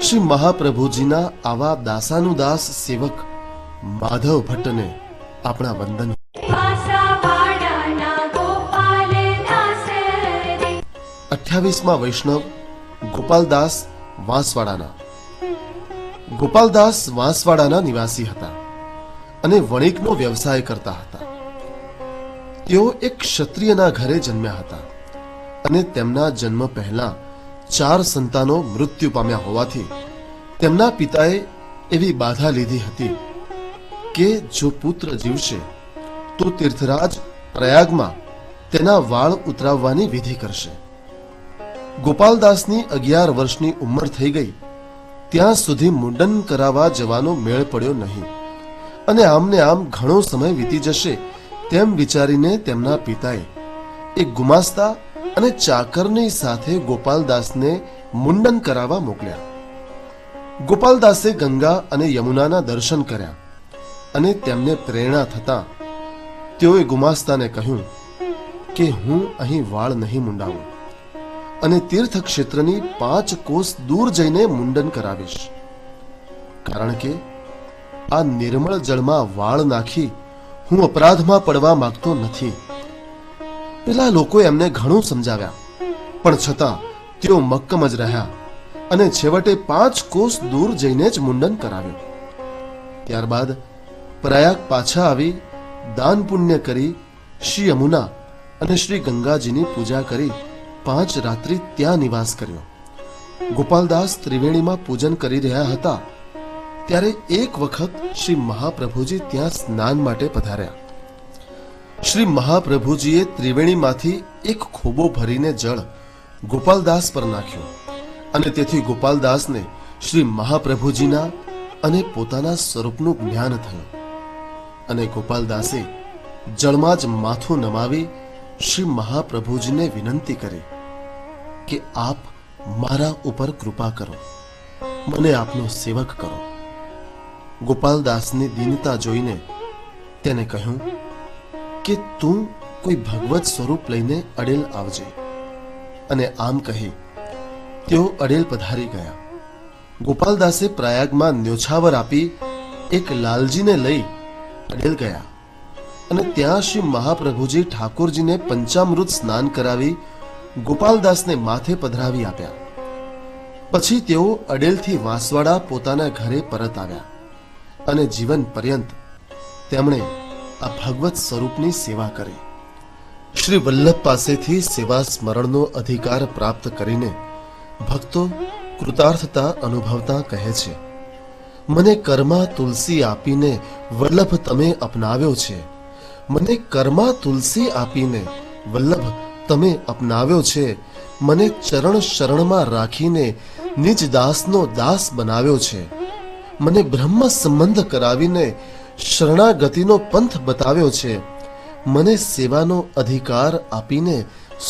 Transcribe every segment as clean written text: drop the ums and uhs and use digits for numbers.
શ્રી મહાપ્રભુજીના આવા દાસાનુદાસ સેવક માધવ ભટ્ટને આપણા વંદન। 28મા વૈષ્ણવ ગોપાલદાસ વાંસવાડાના। ગોપાલદાસ વાંસવાડાના નિવાસી હતા અને વણિકનો વ્યવસાય કરતા હતા। તેઓ એક ક્ષત્રિયના ઘરે જન્મ્યા હતા અને તેમના જન્મ પહેલા 4 સંતાનો મૃત્યુ પામ્યા હોવાથી તેમના પિતાએ એવી બાધા લીધી હતી કે જો પુત્ર જીવશે તો તીર્થરાજ પ્રયાગમાં તેના વાળ ઉતરાવવાની વિધિ કરશે। ગોપાલદાસની 11 વર્ષની ઉંમર થઈ ગઈ ત્યાં સુધી મુંડન કરાવવા જવાનો મેળ પડ્યો નહીં અને આમને આમ ઘણો સમય વીતી જશે તેમ વિચારીને તેમના પિતાએ એક ગુમાસ્તા અને ચાકરની સાથે ગોપાલદાસને મુંડન કરાવવા મોકલ્યા। ગોપાલદાસે ગંગા અને યમુનાના દર્શન કર્યા અને તેમને પ્રેરણા થતા તેઓએ ગુમાસ્તાને કહ્યું કે હું અહીં વાળ નહીં મુંડાવું અને તીર્થ ક્ષેત્રની 5 કોસ દૂર જઈને મુંડન કરાવીશ, કારણ કે આ નિર્મળ જળમાં વાળ નાખી હું અપરાધમાં પડવા માંગતો નથી। પેલા લોકોએ એમને ઘણું સમજાવ્યા પણ છતાં તેઓ મક્કમ જ રહ્યા અને છેવટે 5 કોસ દૂર જઈને જ મુંડન કરાવ્યું। ત્યારબાદ પ્રયાગ પાછા આવી દાન પુણ્ય કરી શ્રી યમુના અને શ્રી ગંગાજીની પૂજા કરી 5 રાત્રિ ત્યાં નિવાસ કર્યો। ગોપાલદાસ ત્રિવેણીમાં પૂજન કરી રહ્યા હતા ત્યારે એક વખત શ્રી મહાપ્રભુજી ત્યાં સ્નાન માટે પધાર્યા। શ્રી મહાપ્રભુજીએ ત્રિવેણીમાંથી એક ખોબો ભરીને જળ ગોપાલદાસ પર નાખ્યો અને તેથી ગોપાલદાસને શ્રી મહાપ્રભુજીના અને પોતાના સ્વરૂપનું જ્ઞાન થયું અને ગોપાલદાસે જળમાં જ માથું નમાવી શ્રી મહાપ્રભુજીને વિનંતી કરી કે આપ મારા ઉપર કૃપા કરો, મને આપનો સેવક કરો। ગોપાલદાસની દીનતા જોઈને તેને કહ્યું કે તું કોઈ ભગવત સ્વરૂપ લઈને અડેલ આવજે, અને આમ કહી તેઓ અડેલ પધારી ગયા। ગોપાલદાસે પ્રયાગમાં ન્યોછાવર આપી એક લાલજીને લઈ અડેલ ગયા અને ત્યાં શ્રી મહાપ્રભુજી ઠાકોરજીને પંચામૃત સ્નાન કરાવી ગોપાલદાસને માથે પધરાવી આપ્યા। પછી તેઓ અડેલથી વાંસવાડા પોતાના ઘરે પરત આવ્યા અને જીવન પર્યંત તેમણે આ ભગવત સ્વરૂપની સેવા કરી। શ્રી વલ્લભ પાસેથી સેવા સ્મરણનો અધિકાર પ્રાપ્ત કરીને ભક્તો કૃતાર્થતા અનુભવતા કહે છે, મને કર્મા તુલસી આપીને વલ્લભ તમે અપનાવ્યો છે, મને કર્મા તુલસી આપીને વલ્લભ તમે અપનાવ્યો છે, મને ચરણ શરણમાં રાખીને નિજ દાસનો દાસ બનાવ્યો છે, મને બ્રહ્મ સંબંધ કરાવીને શરણાગતિનો પંથ બતાવ્યો છે, મને સેવાનો અધિકાર આપીને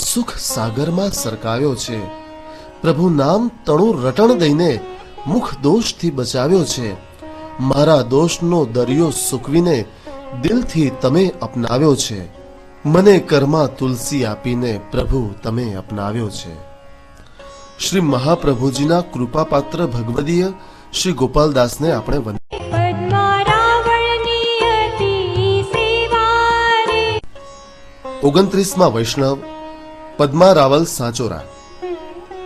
સુખ સાગરમાં સરકાવ્યો છે, પ્રભુ નામ તણું રટણ દઈને મુખ દોષથી બચાવ્યો છે, મારા દોષનો દરિયો સૂકવીને દિલથી તમે અપનાવ્યો છે, મને કર્મા તુલસી આપીને પ્રભુ તમે અપનાવ્યો છે। શ્રી મહાપ્રભુજીના કૃપાપાત્ર ભગવદીય શ્રી ગોપાલદાસને આપણે વંદન। 29મા વૈષ્ણવ પદ્મા રાવલ સાંચોરા।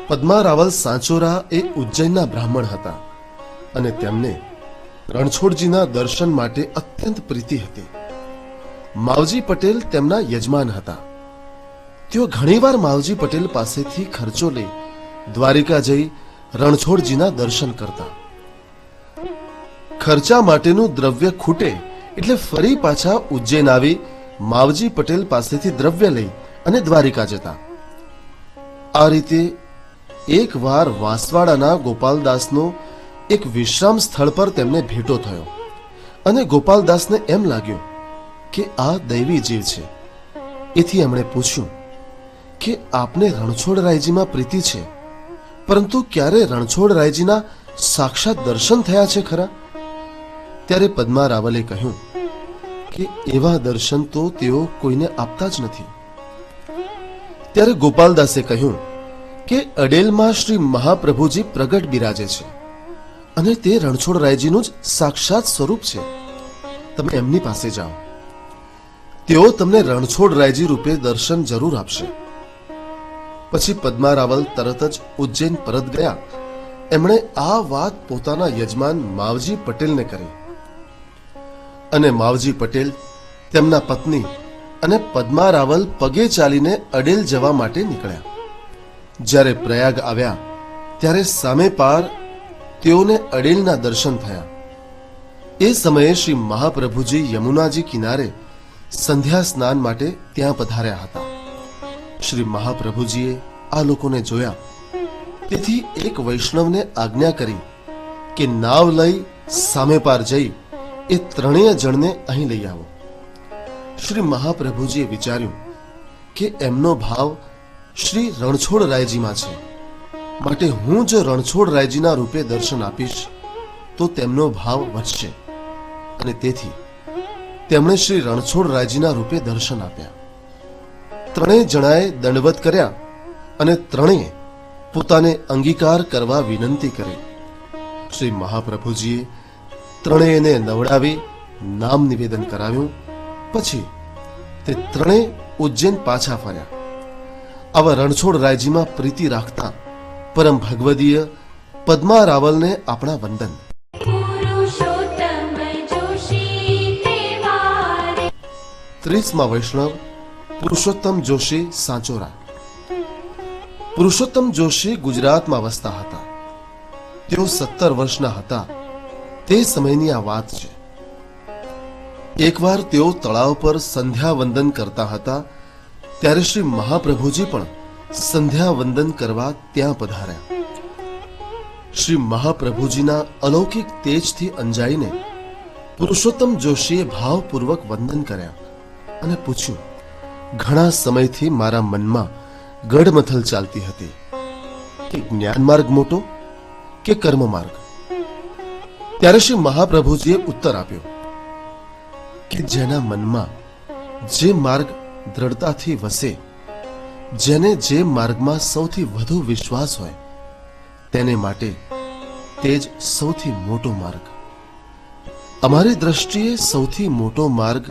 પદ્મા રાવલ સાંચોરા એ ઉજ્જૈનના બ્રાહ્મણ હતા અને તેમને રણછોડજીના દર્શન માટે અત્યંત પ્રીતિ હતી। માવજી પટેલ તેમના યજમાન હતા। તેઓ ઘણીવાર માવજી પટેલ પાસેથી ખર્ચો લઈ દ્વારિકા જઈ રણછોડજીના દર્શન કરતા। ખર્ચા માટેનું દ્રવ્ય ખૂટે એટલે ફરી પાછા ઉજ્જૈન આવી માવજી પટેલ પાસેથી દ્રવ્ય લઈ અને દ્વારિકા જતા। આ રીતે એક વાર વાંસવાડાના ગોપાલદાસનો એક વિશ્રામ સ્થળ પર તેમને ભેટો થયો અને ગોપાલદાસને એમ લાગ્યું કે આ દૈવી જીવ છે। એથી એમણે પૂછ્યું કે આપને રણછોડરાયજીમાં પ્રીતિ છે, પરંતુ ક્યારે રણછોડરાયજીના સાક્ષાત દર્શન થયા છે ખરા? ત્યારે પદ્મા રાવલે કહ્યું કે એવા દર્શન તો તેઓ કોઈને આપતા જ નથી। ત્યારે ગોપાલદાસે કહ્યું કે અડેલમાં શ્રી મહાપ્રભુજી પ્રગટ બિરાજે છે અને તે રણછોડરાયજીનું જ સાક્ષાત સ્વરૂપ છે. તમે એમની પાસે જાઓ, તેઓ તમને રણછોડરાયજી રૂપે દર્શન જરૂર આપશે. પછી પદ્મા રાવલ તરત જ ઉજ્જૈન પરત ગયા. એમણે આ વાત પોતાના યજમાન માવજી પટેલને કરી અને માવજી પટેલ, તેમના પત્ની અને પદ્મા રાવલ પગે ચાલીને અડેલ જવા માટે નીકળ્યા. જ્યારે પ્રયાગ આવ્યા ત્યારે સામે પાર તેઓને અડેલના દર્શન થયા. એ સમયે શ્રી મહાપ્રભુજી યમુનાજી કિનારે સંધ્યા સ્નાન માટે ત્યાં પધાર્યા હતા. શ્રી મહાપ્રભુજીએ આ લોકોને જોયા, તેથી એક વૈષ્ણવને આજ્ઞા કરી કે નાવ લઈ સામે પાર જઈ એ ત્રણેય જણને અહીં લઈ આવો. શ્રી મહાપ્રભુજીએ વિચાર્યું કે એમનો ભાવ શ્રી રણછોડરાયજીમાં છે, માટે હું જો રણછોડરાયજીના રૂપે દર્શન આપીશ તો તેમનો ભાવ વધશે, અને તેથી તેમણે શ્રી રણછોડરાયજીના રૂપે દર્શન આપ્યા. ત્રણેય જણાએ દંડવત કર્યા અને ત્રણેય પોતાને અંગીકાર કરવા વિનંતી કરી. શ્રી મહાપ્રભુજીએ ત્રણેયને નવડાવી નામ નિવેદન કરાવ્યું. પછી તે ત્રણેય ઉજ્જૈન પાછા ફર્યા. આવા રણછોડરાયજીમાં પ્રીતિ રાખતા પરમ ભગવદીય પદ્મા રાવલને આપણા વંદન. 30મા વૈષ્ણવ પુરુષોત્તમ જોશી સાંચોરા. પુરુષોત્તમ જોશી ગુજરાતમાં વસતા હતા. તેઓ 17 વર્ષના હતા તે સમયની આ વાત છે. એકવાર તેઓ તળાવ પર સંધ્યા વંદન કરતા હતા ત્યારે શ્રી મહાપ્રભુજી પણ સંધ્યા વંદન કરવા ત્યાં પધાર્યા. શ્રી મહાપ્રભુજીના અલૌકિક તેજથી અંજાઈને પુરુષોત્તમ જોશીએ ભાવપૂર્વક વંદન કર્યા અને પૂછ્યું, ઘણા સમયથી મારા મનમાં ગડમથલ ચાલતી હતી કે જ્ઞાન માર્ગ મોટો કે કર્મ માર્ગ. ત્યારે શ્રી મહાપ્રભુજીએ ઉત્તર આપ્યો કે જેના મનમાં જે માર્ગ દ્રઢતાથી વસે, જેને જે માર્ગમાં સૌથી વધુ વિશ્વાસ હોય તેને માટે તે જ સૌથી મોટો માર્ગ. અમારી દ્રષ્ટિએ સૌથી મોટો માર્ગ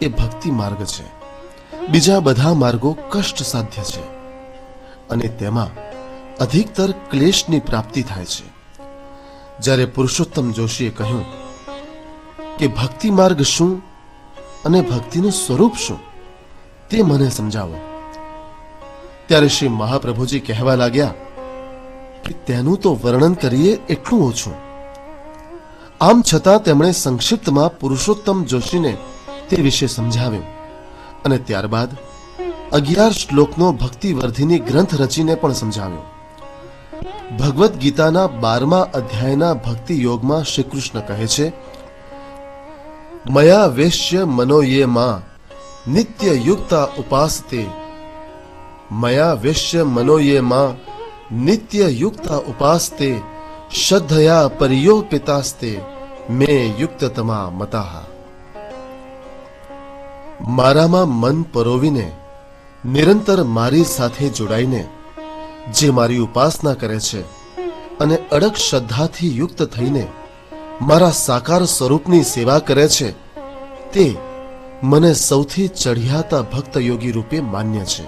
એ ભક્તિ માર્ગ છે. બીજા બધા માર્ગો કષ્ટ સાધ્ય છે અને તેમાં અધિકતર ક્લેશની પ્રાપ્તિ થાય છે. જ્યારે પુરુષોત્તમ જોશીએ કહ્યું કે ભક્તિ માર્ગ શું અને ભક્તિનું સ્વરૂપ શું તે મને સમજાવો, ત્યારે શ્રી મહાપ્રભુજી કહેવા લાગ્યા કે તેનું તો વર્ણન કરીએ એટલું ઓછું. આમ છતાં તેમણે સંક્ષિપ્તમાં પુરુષોત્તમ જોશીને તે વિશે સમજાવ્યું અને ત્યારબાદ 11 શ્લોકનો ભક્તિવર્ધિની ગ્રંથ રચીને પણ સમજાવ્યો. ભગવદ્ ગીતાના 12મા અધ્યાયના ભક્તિ યોગમાં શ્રી કૃષ્ણ કહે છે, મયા વેશ્ય મનોયે માં નિત્ય યુક્તા ઉપાસતે. મયા વેશ્ય મનોયે માં નિત્ય યુક્તા ઉપાસતે શ્રદ્ધયા પરિયોપિતાસ્તે મે યુક્તતમા મતાહ. મારામાં મન પરોવીને નિરંતર મારી સાથે જોડાઈને જે મારી ઉપાસના કરે છે અને અડગ શ્રદ્ધાથી યુક્ત થઈને મારા સાકાર સ્વરૂપની સેવા કરે છે તે મને સૌથી ચઢિયાતા ભક્ત યોગી રૂપે માન્ય છે.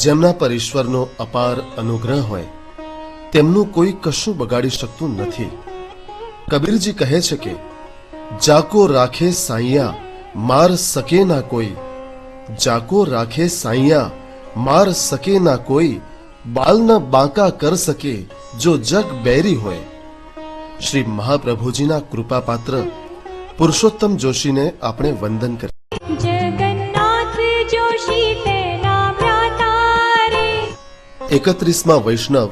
જેમના પર ઈશ્વરનો અપાર અનુગ્રહ હોય તેમનું કોઈ કશું બગાડી શકતું નથી. કબીરજી કહે છે કે જાકો રાખે સાઈયા માર સકે ના કોઈ. જાકો રાખે સાઈયા માર સકે ના કોઈ. બાલ ન બાંકા કર સકે જો જગ બેરી હોય. શ્રી મહાપ્રભુજીના કૃપાપાત્ર પુરુષોત્તમ જોશીને આપણે વંદન કરીએ. જગન્નાથ જોશી તેના ભ્રાતા રે. 31મા વૈષ્ણવ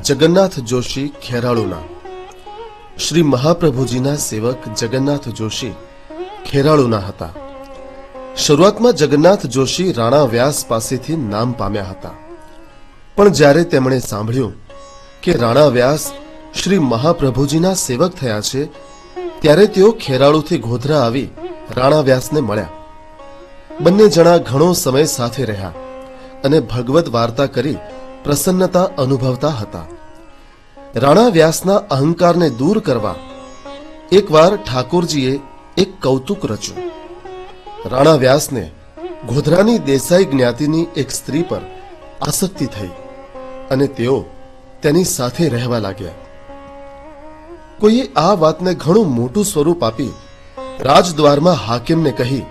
જગન્નાથ જોશી ખેરાળુના. શ્રી મહાપ્રભુજીના સેવક જગન્નાથ જોશી ખેરાળુના હતા. શરૂઆતમાં જગન્નાથ જોશી રાણા વ્યાસ પાસેથી નામ પામ્યા હતા, પણ જ્યારે તેમણે સાંભળ્યું કે રાણા વ્યાસ શ્રી મહાપ્રભુજીના સેવક થયા છે ત્યારે તેઓ ખેરાળુથી ગોધરા આવી રાણા વ્યાસને મળ્યા. બંને જણા ઘણો સમય સાથે રહ્યા અને ભગવદ વાર્તા કરી પ્રસન્નતા અનુભવતા હતા. રાણા વ્યાસના અહંકારને દૂર કરવા એકવાર ઠાકોરજીએ એક કૌતુક રચ્યું. રાણા વ્યાસને ગોધરાની દેસાઈ જ્ઞાતિની એક સ્ત્રી પર આસક્તિ થઈ અને તેઓ તેની સાથે રહેવા લાગ્યા. કોઈએ આ વાતને ઘણું મોટું સ્વરૂપ આપી રાજદ્વારમાં હાકિમને કહી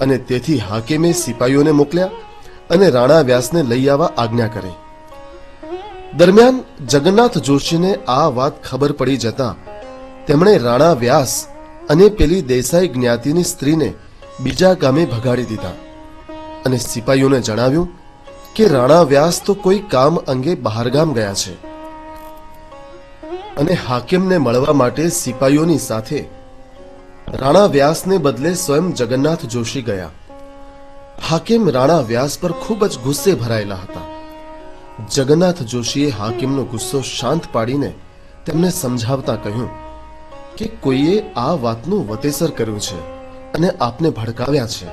અને તેથી હાકિમે સિપાહીઓને મોકલ્યા અને રાણા વ્યાસને લઈ આવવા આજ્ઞા કરી. દરમિયાન જગન્નાથ જોશીને આ વાત ખબર પડી જતા તેમણે રાણા વ્યાસ અને પેલી દેસાઈ જ્ઞાતિની સ્ત્રીને બીજા ગામે ભગાડી દીધા અને સિપાહીઓને જણાવ્યું કે રાણા વ્યાસ તો કોઈ કામ અંગે બહારગામ ગયા છે અને હાકિમને મળવા માટે સિપાહીઓની સાથે રાણા વ્યાસને બદલે સ્વયં જગન્નાથ જોશી ગયા. હાકિમ રાણા વ્યાસ પર ખૂબ જ ગુસ્સે ભરાયેલા હતા. જગન્નાથ જોશીએ હાકિમનો ગુસ્સો શાંત પાડીને તેમને સમજાવતા કહ્યું કે કોઈએ આ વાતનું વતેસર કર્યું છે અને આપને ભડકાવ્યા છે.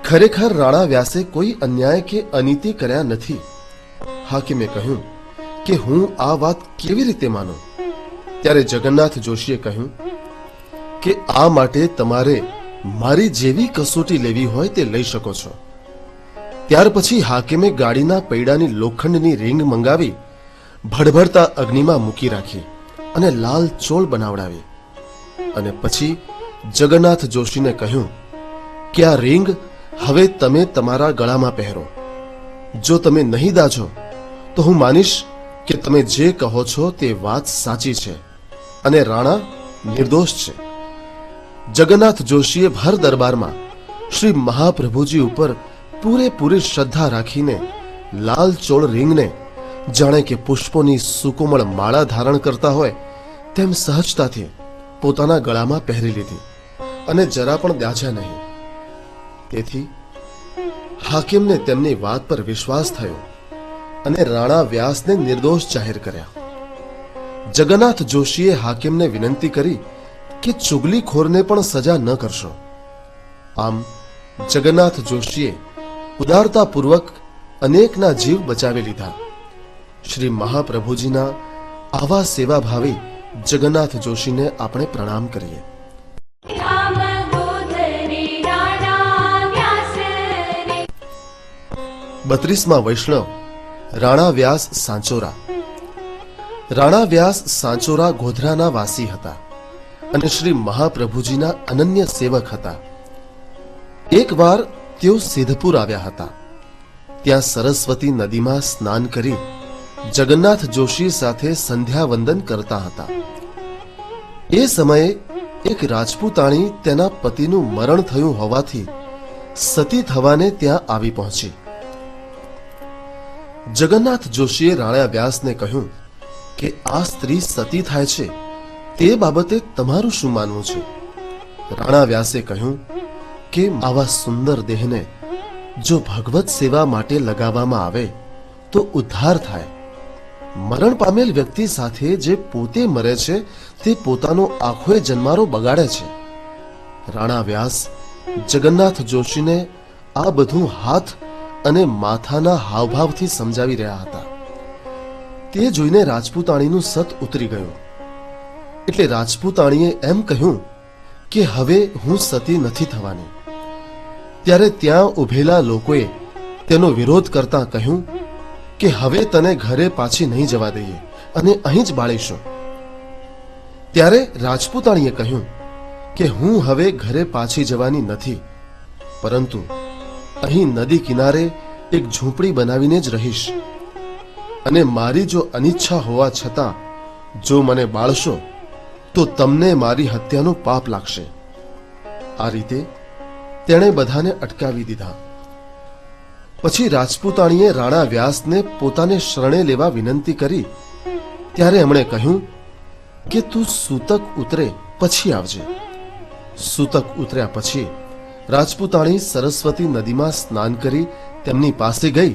ખરેખર રાણા વ્યાસે કોઈ અન્યાય કે અનીતિ કર્યા નથી. હાકિમે કહ્યું કે હું આ વાત કેવી રીતે માનું? ત્યારે જગન્નાથ જોશીએ કહ્યું કે આ માટે તમારે મારી જેવી કસોટી લેવી હોય તે લઈ શકો છો. ત્યાર પછી હાકિમે ગાડીના પૈડાની લોખંડની રીંગ મંગાવી ભડભડતા અગ્નિમાં મૂકી રાખી અને લાલ ચોળ બનાવડાવી અને પછી જગન્નાથ જોશીને કહ્યું કે આ રીંગ હવે તમે તમારા ગળામાં પહેરો. જો તમે નહીં દાજો તો હું માનીશ કે તમે જે કહો છો તે વાત સાચી છે અને રાણા નિર્દોષ છે. જગન્નાથ જોશીએ ભર દરબારમાં શ્રી મહાપ્રભુજી ઉપર પૂરેપૂરી શ્રદ્ધા રાખીને લાલ ચોળ રીંગને જાણે કે પુષ્પોની સુકોમળ માળા ધારણ કરતા હોય તેમ સહજતાથી પોતાના ગળામાં પહેરી લીધી અને જરા પણ દાઝ્યા નહીં. તેથી હાકિમને તેમની વાત પર વિશ્વાસ થયો અને રાણા વ્યાસને નિર્દોષ જાહેર કર્યા. જગન્નાથ જોશીએ હાકિમને વિનંતી કરી કે ચુગલીખોરને પણ સજા ન કરશો. આમ જગન્નાથ જોશીએ ઉદારતાપૂર્વક અનેકના જીવ બચાવી લીધા. શ્રી મહાપ્રભુજીના આવા સેવાભાવી જગન્નાથ જોશીને આપણે પ્રણામ કરીએ. રામ ગોધરી રાણા વ્યાસ રે. 32મા વૈષ્ણવ રાણા વ્યાસ સાંચોરા. રાણા વ્યાસ સાંચોરા ગોધરાના વાસી હતા અને શ્રી મહાપ્રભુજીના અનન્ય સેવક હતા. એકવાર તેઓ સિદ્ધપુર આવ્યા હતા. ત્યાં સરસ્વતી નદીમાં સ્નાન કરી જગન્નાથ જોશી સાથે સંધ્યા વંદન કરતા હતા. એ સમયે એક રાજપૂતાણી તેના પતિનું મરણ થયું હોવાથી સતી થવાને ત્યાં આવી પહોંચી. જગન્નાથ જોશીએ રાણા વ્યાસને કહ્યું કે આ સ્ત્રી સતી થાય છે તે બાબતે તમારું શું માનવું છે? રાણા વ્યાસે કહ્યું કે આવા સુંદર દેહને જો ભગવત સેવા માટે લગાવવામાં આવે તો ઉદ્ધાર થાય. મરણ પામેલ વ્યક્તિ સાથે જે પોતે મરે છે તે પોતાનો આખોય જન્મારો બગાડે છે. રાણા વ્યાસ જગન્નાથ જોશીને આ બધું હાથ અને માથાના હાવભાવથી સમજાવી રહ્યા હતા. તે જોઈને રાજપૂતાણીનું સત ઉતરી ગયું. એટલે રાજપૂતાણીએ એમ કહ્યું કે હવે હું સતી નથી થવાની. ત્યારે ત્યાં ઉભેલા લોકોએ તેનો વિરોધ કરતા કહ્યું કે હવે તને ઘરે પાછી નહીં જવા દઈએ અને અહીં જ બાળીશું. ત્યારે રાજપૂતાણીએ કહ્યું કે હું હવે ઘરે પાછી જવાની નથી, પરંતુ અહીં નદી કિનારે એક ઝૂંપડી બનાવીને જ રહીશ અને મારી જો અનિચ્છા હોવા છતાં જો મને બાળશો તો તમને મારી હત્યાનું પાપ લાગશે. આ રીતે તેણે બધાને અટકાવી દીધા. પછી રાજપૂતાણીએ રાણા વ્યાસને પોતાને શરણે લેવા વિનંતી કરી. ત્યારે એમણે કહ્યું કે તું સૂતક ઉતરે પછી આવજે. સૂતક ઉતર્યા પછી રાજપૂતાણી સરસ્વતી નદીમાં સ્નાન કરી તેમની પાસે ગઈ.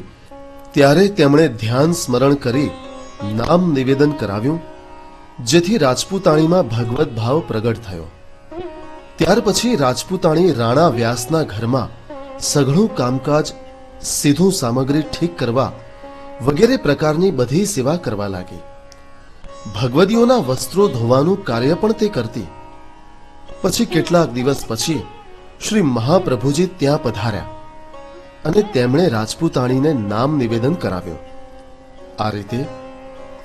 ત્યારે તેમણે ધ્યાન સ્મરણ કરી નામ નિવેદન કરાવ્યું, જેથી રાજપૂતાણીમાં ભગવત ભાવ પ્રગટ થયો. ત્યાર પછી રાજપૂતાણી રાણા વ્યાસના ઘરમાં સઘળું કામકાજ, સીધું સામગ્રી ઠીક કરવા વગેરે પ્રકારની બધી સેવા કરવા લાગી. ભગવદીઓના વસ્ત્રો ધોવાનું કાર્ય પણ તે કરતી. પછી કેટલાક દિવસ પછી શ્રી મહાપ્રભુજી ત્યાં પધાર્યા અને તેમણે રાજપૂતાણીને નામ નિવેદન કરાવ્યું. આ રીતે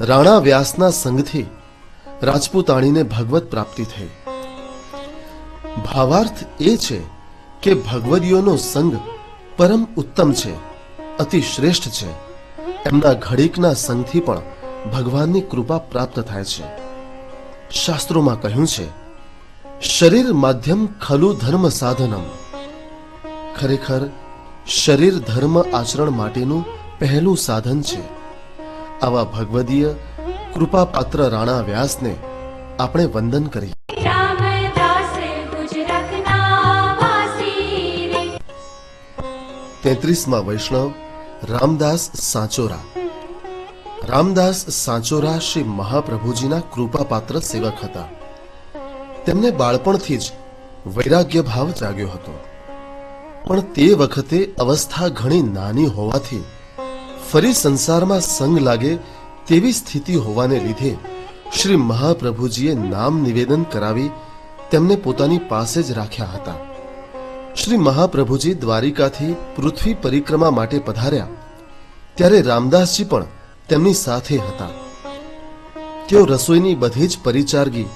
રાણા વ્યાસના સંગથી રાજપૂતાણીને ભગવત પ્રાપ્તિ થઈ. ભાવાર્થ એ છે કે ભગવદીઓનો સંગ પરમ ઉત્તમ છે, અતિ શ્રેષ્ઠ છે. એમના ઘડીકના સંગથી પણ ભગવાનની કૃપા પ્રાપ્ત થાય છે. શાસ્ત્રોમાં કહ્યું છે, શરીર માધ્યમ ખલુ ધર્મ સાધનમ. ખરેખર શરીર ધર્મ આચરણ માટેનું પહેલું સાધન છે. આવા ભગવદીય કૃપાપાત્ર રાણા વ્યાસને આપણે વંદન કરીએ. રામદાસ ગુજરાતના વાસી રે. 33મા વૈષ્ણવ રામદાસ સાંચોરા. રામદાસ સાંચોરા શ્રી મહાપ્રભુજીના કૃપાપાત્ર સેવક હતા. તેમને બાળપણથી જ વૈરાગ્ય ભાવ જાગ્યો હતો, પણ તે વખતે અવસ્થા ઘણી નાની હોવાથી ફરી સંસારમાં સંગ લાગે તેવી સ્થિતિ હોવાને લીધે શ્રી મહાપ્રભુજીએ નામ નિવેદન કરાવી તેમને પોતાની પાસે જ રાખ્યા હતા. શ્રી મહાપ્રભુજી દ્વારિકાથી પૃથ્વી પરિક્રમા માટે પધાર્યા ત્યારે રામદાસજી પણ તેમની સાથે હતા. તેઓ રસોઈની બધી જ પરિચારગી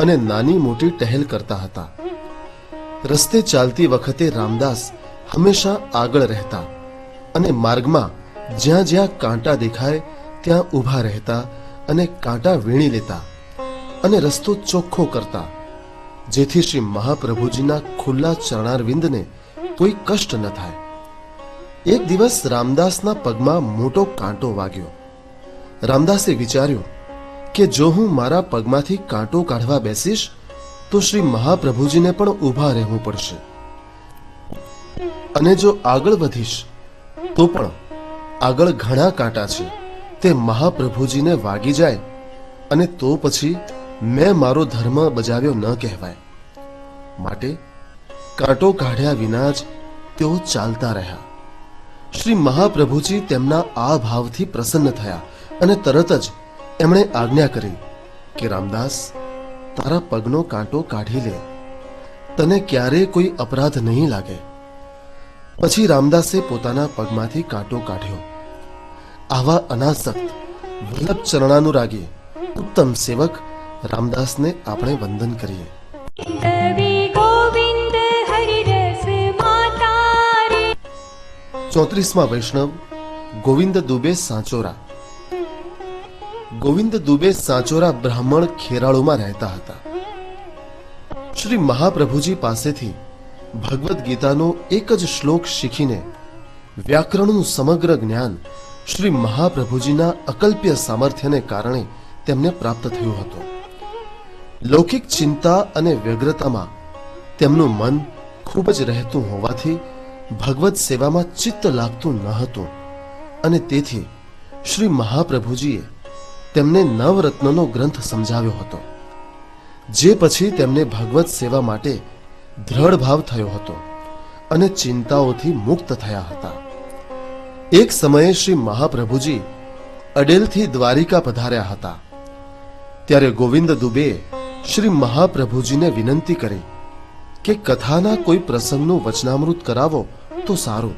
અને નાની મોટી ટહેલ કરતા હતા. રસ્તે ચાલતી વખતે રામદાસ હંમેશા આગળ રહેતા અને માર્ગમાં જ્યાં જ્યાં કાંટા દેખાય ત્યાં ઊભા રહેતા અને કાંટા વીણી લેતા અને રસ્તો ચોખ્ખો કરતા, જેથી શ્રી મહાપ્રભુજીના ખુલ્લા ચરણારવિંદને કોઈ કષ્ટ ન થાય. એક દિવસ રામદાસના પગમાં મોટો કાંટો વાગ્યો. રામદાસે વિચાર્યું કે જો હું મારા પગમાંથી કાંટો કાઢવા બેસીશ તો શ્રી મહાપ્રભુજીને પણ ઊભા રહેવું પડશે, અને જો આગળ વધીશ તો પણ આગળ ઘણા કાંટા છે, તે મહાપ્રભુજીને વાગી જાય અને તો પછી મેં મારો ધર્મ બજાવ્યો ન કહેવાય. માટે કાંટો કાઢ્યા વિના જ તેઓ ચાલતા રહ્યા. શ્રી મહાપ્રભુજી તેમના આ ભાવથી પ્રસન્ન થયા અને તરત જ એમણે આજ્ઞા કરી કે રામદાસ, તારા પગનો કાંટો કાઢી લે, તને ક્યારેય કોઈ અપરાધ નહીં લાગે. પછી રામદાસે પોતાના પગમાંથી કાંટો કાઢ્યો. આવા અનાસક્ત વલ્લભ ચરણાનુરાગી ઉત્તમ સેવક રામદાસને આપણે વંદન કરીએ. કવિ ગોવિંદ હરિરસ માતા રે. 34મા વૈષ્ણવ ગોવિંદ દુબે સાંચોરા. ગોવિંદ દુબે સાંચોરા બ્રાહ્મણ ખેરાળુમાં રહેતા હતા. શ્રી મહાપ્રભુજી પાસેથી ભગવદ્ ગીતાનો એક જ શ્લોક શીખીને વ્યાકરણનું સમગ્ર જ્ઞાન શ્રી મહાપ્રભુજીના અકલ્પ્ય સામર્થ્યને કારણે તેમને પ્રાપ્ત થયું હતું. લૌકિક ચિંતા અને વ્યગ્રતામાં તેમનું મન ખૂબ જ રહેતું હોવાથી ભગવત સેવામાં ચિત્ત લાગતું ન હતું, અને તેથી શ્રી મહાપ્રભુજીએ તેમને નવરત્નનો ગ્રંથ સમજાવ્યો હતો, જે પછી તેમને ભગવત સેવા માટે દ્રઢ ભાવ થયો હતો અને ચિંતાઓથી મુક્ત થયા હતા. એક સમયે શ્રી મહાપ્રભુજી અડેલથી દ્વારિકા પધાર્યા હતા. ત્યારે ગોવિંદ દુબે શ્રી મહાપ્રભુજીને વિનંતી કરી કે કથાના કોઈ પ્રસંગનું વચનામૃત કરાવો તો સારું.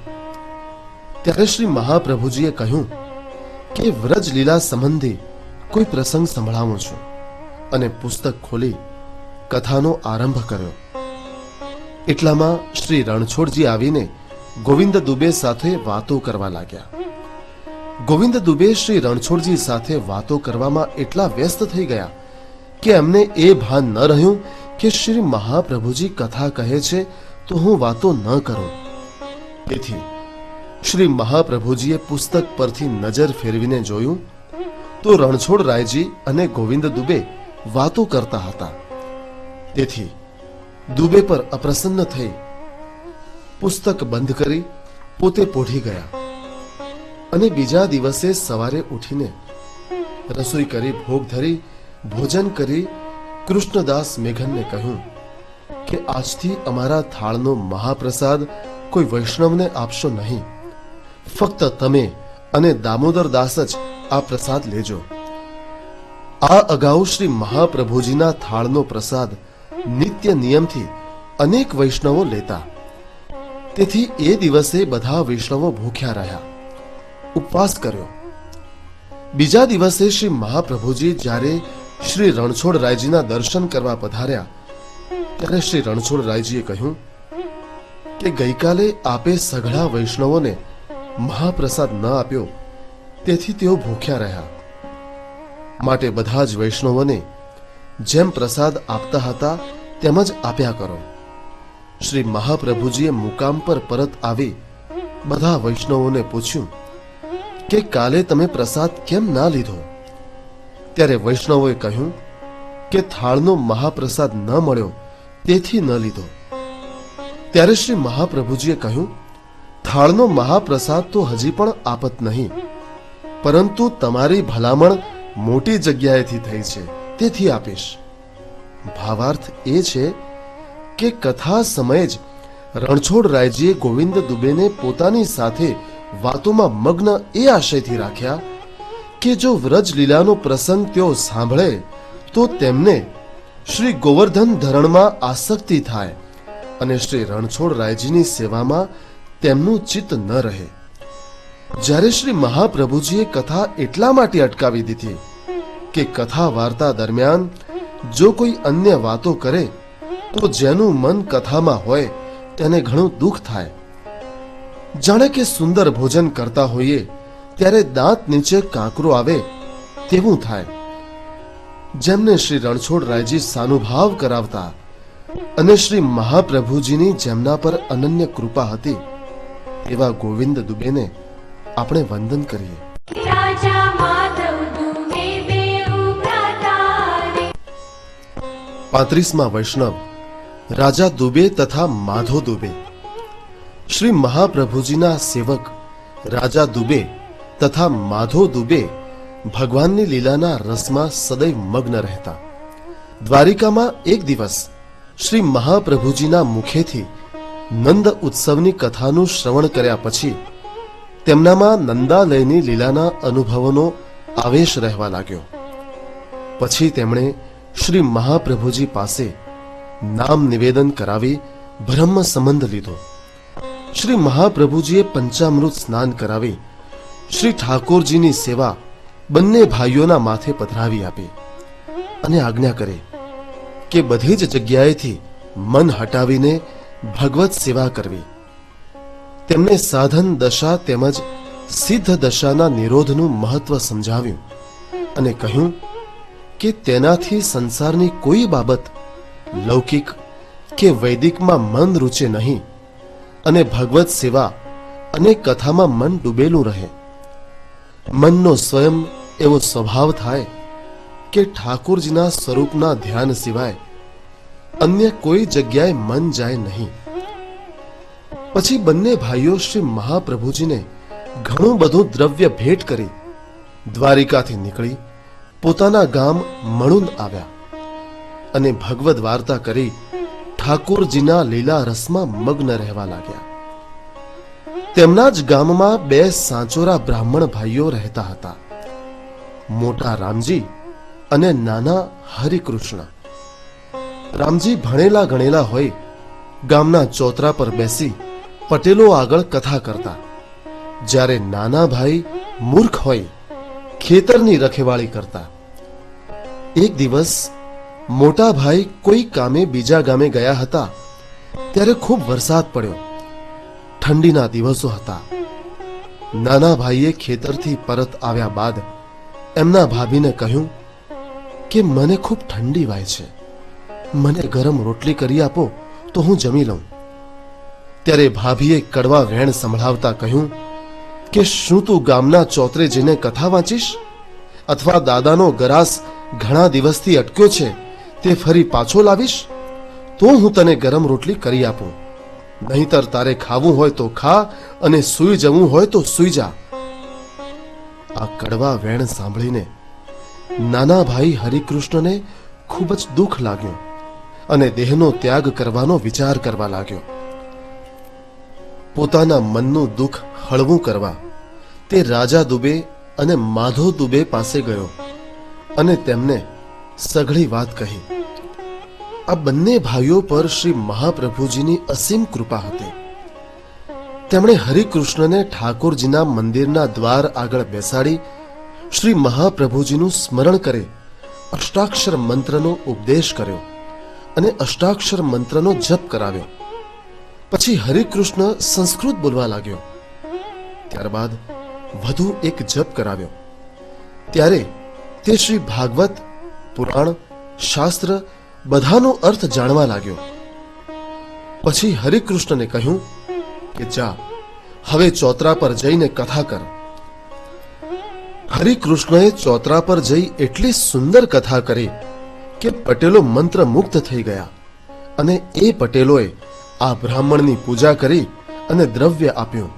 ત્યારે શ્રી મહાપ્રભુજીએ કહ્યું કે વ્રજ લીલા સંબંધી કોઈ પ્રસંગ સંભળાવું છું, અને પુસ્તક ખોલી કથાનો આરંભ કર્યો. એટલામાં શ્રી રણછોડજી આવીને ગોવિંદ દુબે સાથે વાતો કરવા લાગ્યા. ગોવિંદ દુબે શ્રી રણછોડજી સાથે વાતો કરવામાં એટલા વ્યસ્ત થઈ ગયા કે એમને એ ભાન ન રહ્યું કે શ્રી મહાપ્રભુજી કથા કહે છે તો હું વાતો ન કરું. તેથી શ્રી મહાપ્રભુજીએ પુસ્તક પરથી નજર ફેરવીને જોયું તો રણછોડ રાયજી અને ગોવિંદ દુબે વાતો કરતા હતા. તેથી દુબે પર અપ્રસન્ન થઈ પુસ્તક બંધ કરી પોતે પોઢી ગયા, અને બીજા દિવસે સવારે ઉઠીને રસોઈ કરી ભોગ ધરી ભોજન કરી કૃષ્ણદાસ મેઘનને કહ્યું કે આજથી અમારા થાળનો મહાપ્રસાદ કોઈ વૈષ્ણવને આપશો નહીં, ફક્ત તમે અને દામોદર દાસ જ આ પ્રસાદ લેજો. આ અગાઉ શ્રી મહાપ્રભુજીના થાળનો પ્રસાદ નિત્ય નિયમથી અનેક વૈષ્ણવો લેતા. તેથી એ દિવસે બધા વૈષ્ણવો ભૂખ્યા રહ્યા, ઉપવાસ કર્યો. બીજા દિવસે શ્રી મહાપ્રભુજી જ્યારે શ્રી રણછોડરાયજીના દર્શન કરવા પધાર્યા ત્યારે શ્રી રણછોડરાયજીએ કહ્યું કે ગઈકાલે આપે સઘળા વૈષ્ણવોને મહાપ્રસાદ ન આપ્યો, તેથી તેઓ ભૂખ્યા રહ્યા. માટે બધા જ વૈષ્ણવોને જેમ પ્રસાદ આપતા હતા તેમ જ આપ્યા કરો. શ્રી મહાપ્રભુજીએ મુકામ પર પરત આવી બધા વૈષ્ણવોને પૂછ્યું કે કાલે તમે પ્રસાદ કેમ ના લીધો? ત્યારે વૈષ્ણવોએ કહ્યું કે થાળનો મહાપ્રસાદ ન મળ્યો તેથી ન લીધો. ત્યારે શ્રી મહાપ્રભુજીએ કહ્યું, થાળનો મહાપ્રસાદ તો હજી પણ આપત નહીં, પરંતુ તમારી ભલામણ મોટી જગ્યાએથી થઈ છે તેથી આપીશ. ભાવાર્થ એ છે કે કથા સમયે જ રણછોડરાયજીએ ગોવિંદ દુબેને પોતાની સાથે વાતોમાં મગ્ન એ આશયથી રાખ્યા કે જો વ્રજ લીલાનો પ્રસંગ તેઓ સાંભળે તો તેમને શ્રી ગોવર્ધન ધરણમાં આસક્તિ થાય અને શ્રી રણછોડરાયજીની સેવામાં તેમનું ચિત્ત ન રહે. જ્યારે શ્રી મહાપ્રભુજીએ કથા એટલા માટે અટકાવી દીધી કે કથા વાર્તા દરમિયાન જો કોઈ અન્ય વાતો કરે તો જેનું મન કથામાં હોય તેને ઘણું દુઃખ થાય. જાણે કે સુંદર ભોજન કરતા હોઈએ ત્યારે દાંત નીચે કાંકરો આવે તેવું થાય. જેમને શ્રી રણછોડરાયજી સાનુભાવ કરાવતા અને શ્રી મહાપ્રભુજીની જેમના પર અનન્ય કૃપા હતી એવા ગોવિંદ દુબેને આપણે વંદન કરીએ. રાજા માધવ દુબે બેઉ ભ્રાતા રે. 35મા વૈષ્ણવ રાજા દુબે તથા માધો દુબે. શ્રી મહાપ્રભુજીના સેવક રાજા દુબે તથા માધો દુબે ભગવાનની લીલાના રસમાં સદૈવ મગ્ન રહેતા. દ્વારિકામાં એક દિવસ શ્રી મહાપ્રભુજીના મુખેથી નંદ ઉત્સવની કથાનું શ્રવણ કર્યા પછી તેમનામાં નંદાલયની લીલાના અનુભવોનો આવેશ રહેવા લાગ્યો. પછી તેમણે શ્રી મહાપ્રભુજી પાસે નામ નિવેદન કરાવી બ્રહ્મ સંબંધ લીધો. શ્રી મહાપ્રભુજીએ પંચામૃત સ્નાન કરાવી શ્રી ઠાકોરજીની સેવા બંને ભાઈઓના માથે પધરાવી આપી અને આજ્ઞા કરી કે બધી જ જગ્યાએથી મન હટાવીને ભગવત સેવા કરવી. તેમને સાધન દશા તેમજ સિદ્ધ દશાના નિરોધનું મહત્વ સમજાવ્યું અને કહ્યું કે તેનાથી સંસારની કોઈ બાબત લૌકિક કે વૈદિકમાં મન રૂચે નહીં અને ભગવત સેવા અને કથામાં મન ડૂબેલું રહે. મનનો સ્વયં એવો સ્વભાવ થાય કે ઠાકોરજીના સ્વરૂપના ધ્યાન સિવાય અન્ય કોઈ જગ્યાએ મન જાય નહીં. પછી બંને ભાઈઓ શ્રી મહાપ્રભુજીને ઘણું બધું દ્રવ્ય ભેટ કરી દ્વારિકાથી નીકળી પોતાના ગામ મણુન આવ્યા અને ભગવદ વાર્તા કરી ઠાકોરજીના લીલા રસમાં મગ્ન રહેવા લાગ્યા. તેમના જ ગામમાં બે સાંચોરા બ્રાહ્મણ ભાઈઓ રહેતા હતા, મોટા રામજી અને નાના હરિકૃષ્ણ. રામજી ભણેલા ગણેલા હોય ગામના ચોતરા પર બેસી પટેલો આગળ કથા કરતા, જ્યારે નાના ભાઈ મૂર્ખ હોય ખેતરની રખેવાળી કરતા. એક દિવસ મોટા ભાઈ કોઈ કામે બીજા ગામે ગયા હતા ત્યારે ખૂબ વરસાદ પડ્યો. ઠંડીના દિવસો હતા. નાના ભાઈએ ખેતરથી પરત આવ્યા બાદ એમના ભાભીને કહ્યું કે મને ખૂબ ઠંડી વાય છે, મને ગરમ રોટલી કરી આપો તો હું જમી લઉં. ત્યારે ભાભીએ કડવા વેણ સંભળાવતા કહ્યું કે શું તું ગામના ચોતરે જઈને કથા વાંચીશ અથવા દાદાનો ગરાસ ઘણા દિવસથી અટક્યો છે તે ફરી પાછો લાવીશ તો હું તને ગરમ રોટલી કરી આપું, નહીંતર તારે ખાવું હોય તો ખા અને સૂઈ જવું હોય તો સૂઈ જા. આ કડવા વેણ સાંભળીને નાના ભાઈ હરિકૃષ્ણને ખૂબ જ દુઃખ લાગ્યું અને દેહનો ત્યાગ કરવાનો વિચાર કરવા લાગ્યો. પોતાના મનનું દુઃખ હળવું કરવા તે રાજા દુબે અને માધો દુબે પાસે ગયો અને તેમને સઘળી વાત કહી. આ બંને ભાઈઓ પર શ્રી મહાપ્રભુજીની અસીમ કૃપા હતી. તેમણે હરિકૃષ્ણને ઠાકોરજીના મંદિરના દ્વાર આગળ બેસાડી શ્રી મહાપ્રભુજીનું સ્મરણ કરે અષ્ટાક્ષર મંત્રનો ઉપદેશ કર્યો અને અષ્ટાક્ષર મંત્રનો જપ કરાવ્યો. પછી હરિકૃષ્ણ સંસ્કૃત બોલવા લાગ્યો. ત્યારબાદ વધુ એક જપ કરાવ્યો. ત્યારે તે શ્રી ભાગવત, પુરાણ, શાસ્ત્ર બધાનો અર્થ જાણવા લાગ્યો. પછી હરિકૃષ્ણને કહ્યું કે જા, હવે ચોતરા પર જઈને કથા કર. હરિકૃષ્ણએ ચોતરા પર જઈ એટલી સુંદર કથા કરી કે પટેલો મંત્રમુગ્ધ થઈ ગયા અને એ પટેલોએ આ બ્રાહ્મણની પૂજા કરી અને દ્રવ્ય આપ્યું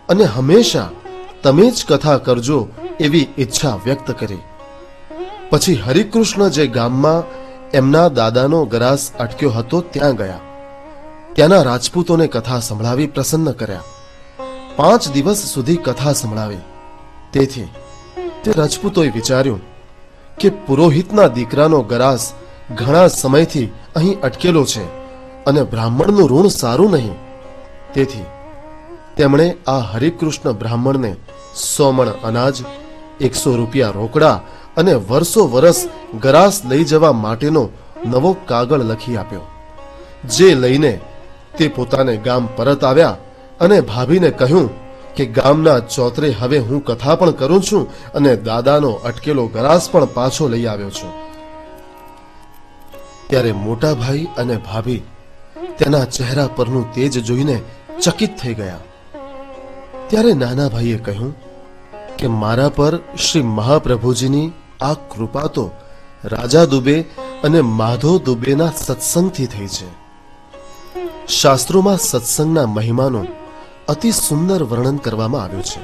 અને હંમેશા તમે જ કથા કરજો એવી ઈચ્છા વ્યક્ત કરી. પછી હરિકૃષ્ણ જે ગામમાં એમના દાદાનો ગરાસ અટક્યો હતો ત્યાં ગયા. ત્યાંના રાજપૂતોને કથા સંભળાવી પ્રસન્ન કર્યા. 5 દિવસ સુધી કથા સંભળાવી. તેથી તે રાજપૂતોએ વિચાર્યું કે પુરોહિતના દીકરાનો ગરાસ ઘણા સમયથી અહીં અટકેલો છે અને બ્રાહ્મણનું ઋણ સારું નહીં. તેથી તેમણે આ હરિકૃષ્ણ બ્રાહ્મણને 100 મણ અનાજ, 100 રૂપિયા રોકડા અને વર્ષો વરસ ગરાસ લઈ જવા માટેનો નવો કાગળ લખી આપ્યો. જે લઈને તે પોતાને ગામ પરત આવ્યા અને ભાભીને કહ્યું કે ગામના ચોતરે હવે હું કથા પણ કરું છું અને દાદાનો અટકેલો ગરાસ પણ પાછો લઈ આવ્યો છું. ત્યારે મોટા ભાઈ અને ભાભી તેના ચહેરા પરનું તેજ જોઈને ચકિત થઈ ગયા. ત્યારે નાના ભાઈએ કહ્યું કે મારા પર શ્રી મહાપ્રભુજીની આ કૃપા તો રાજા દુબે અને માધવ દુબેના સત્સંગથી થઈ છે. શાસ્ત્રોમાં સત્સંગના મહિમાનું અતિ સુંદર વર્ણન કરવામાં આવ્યું છે.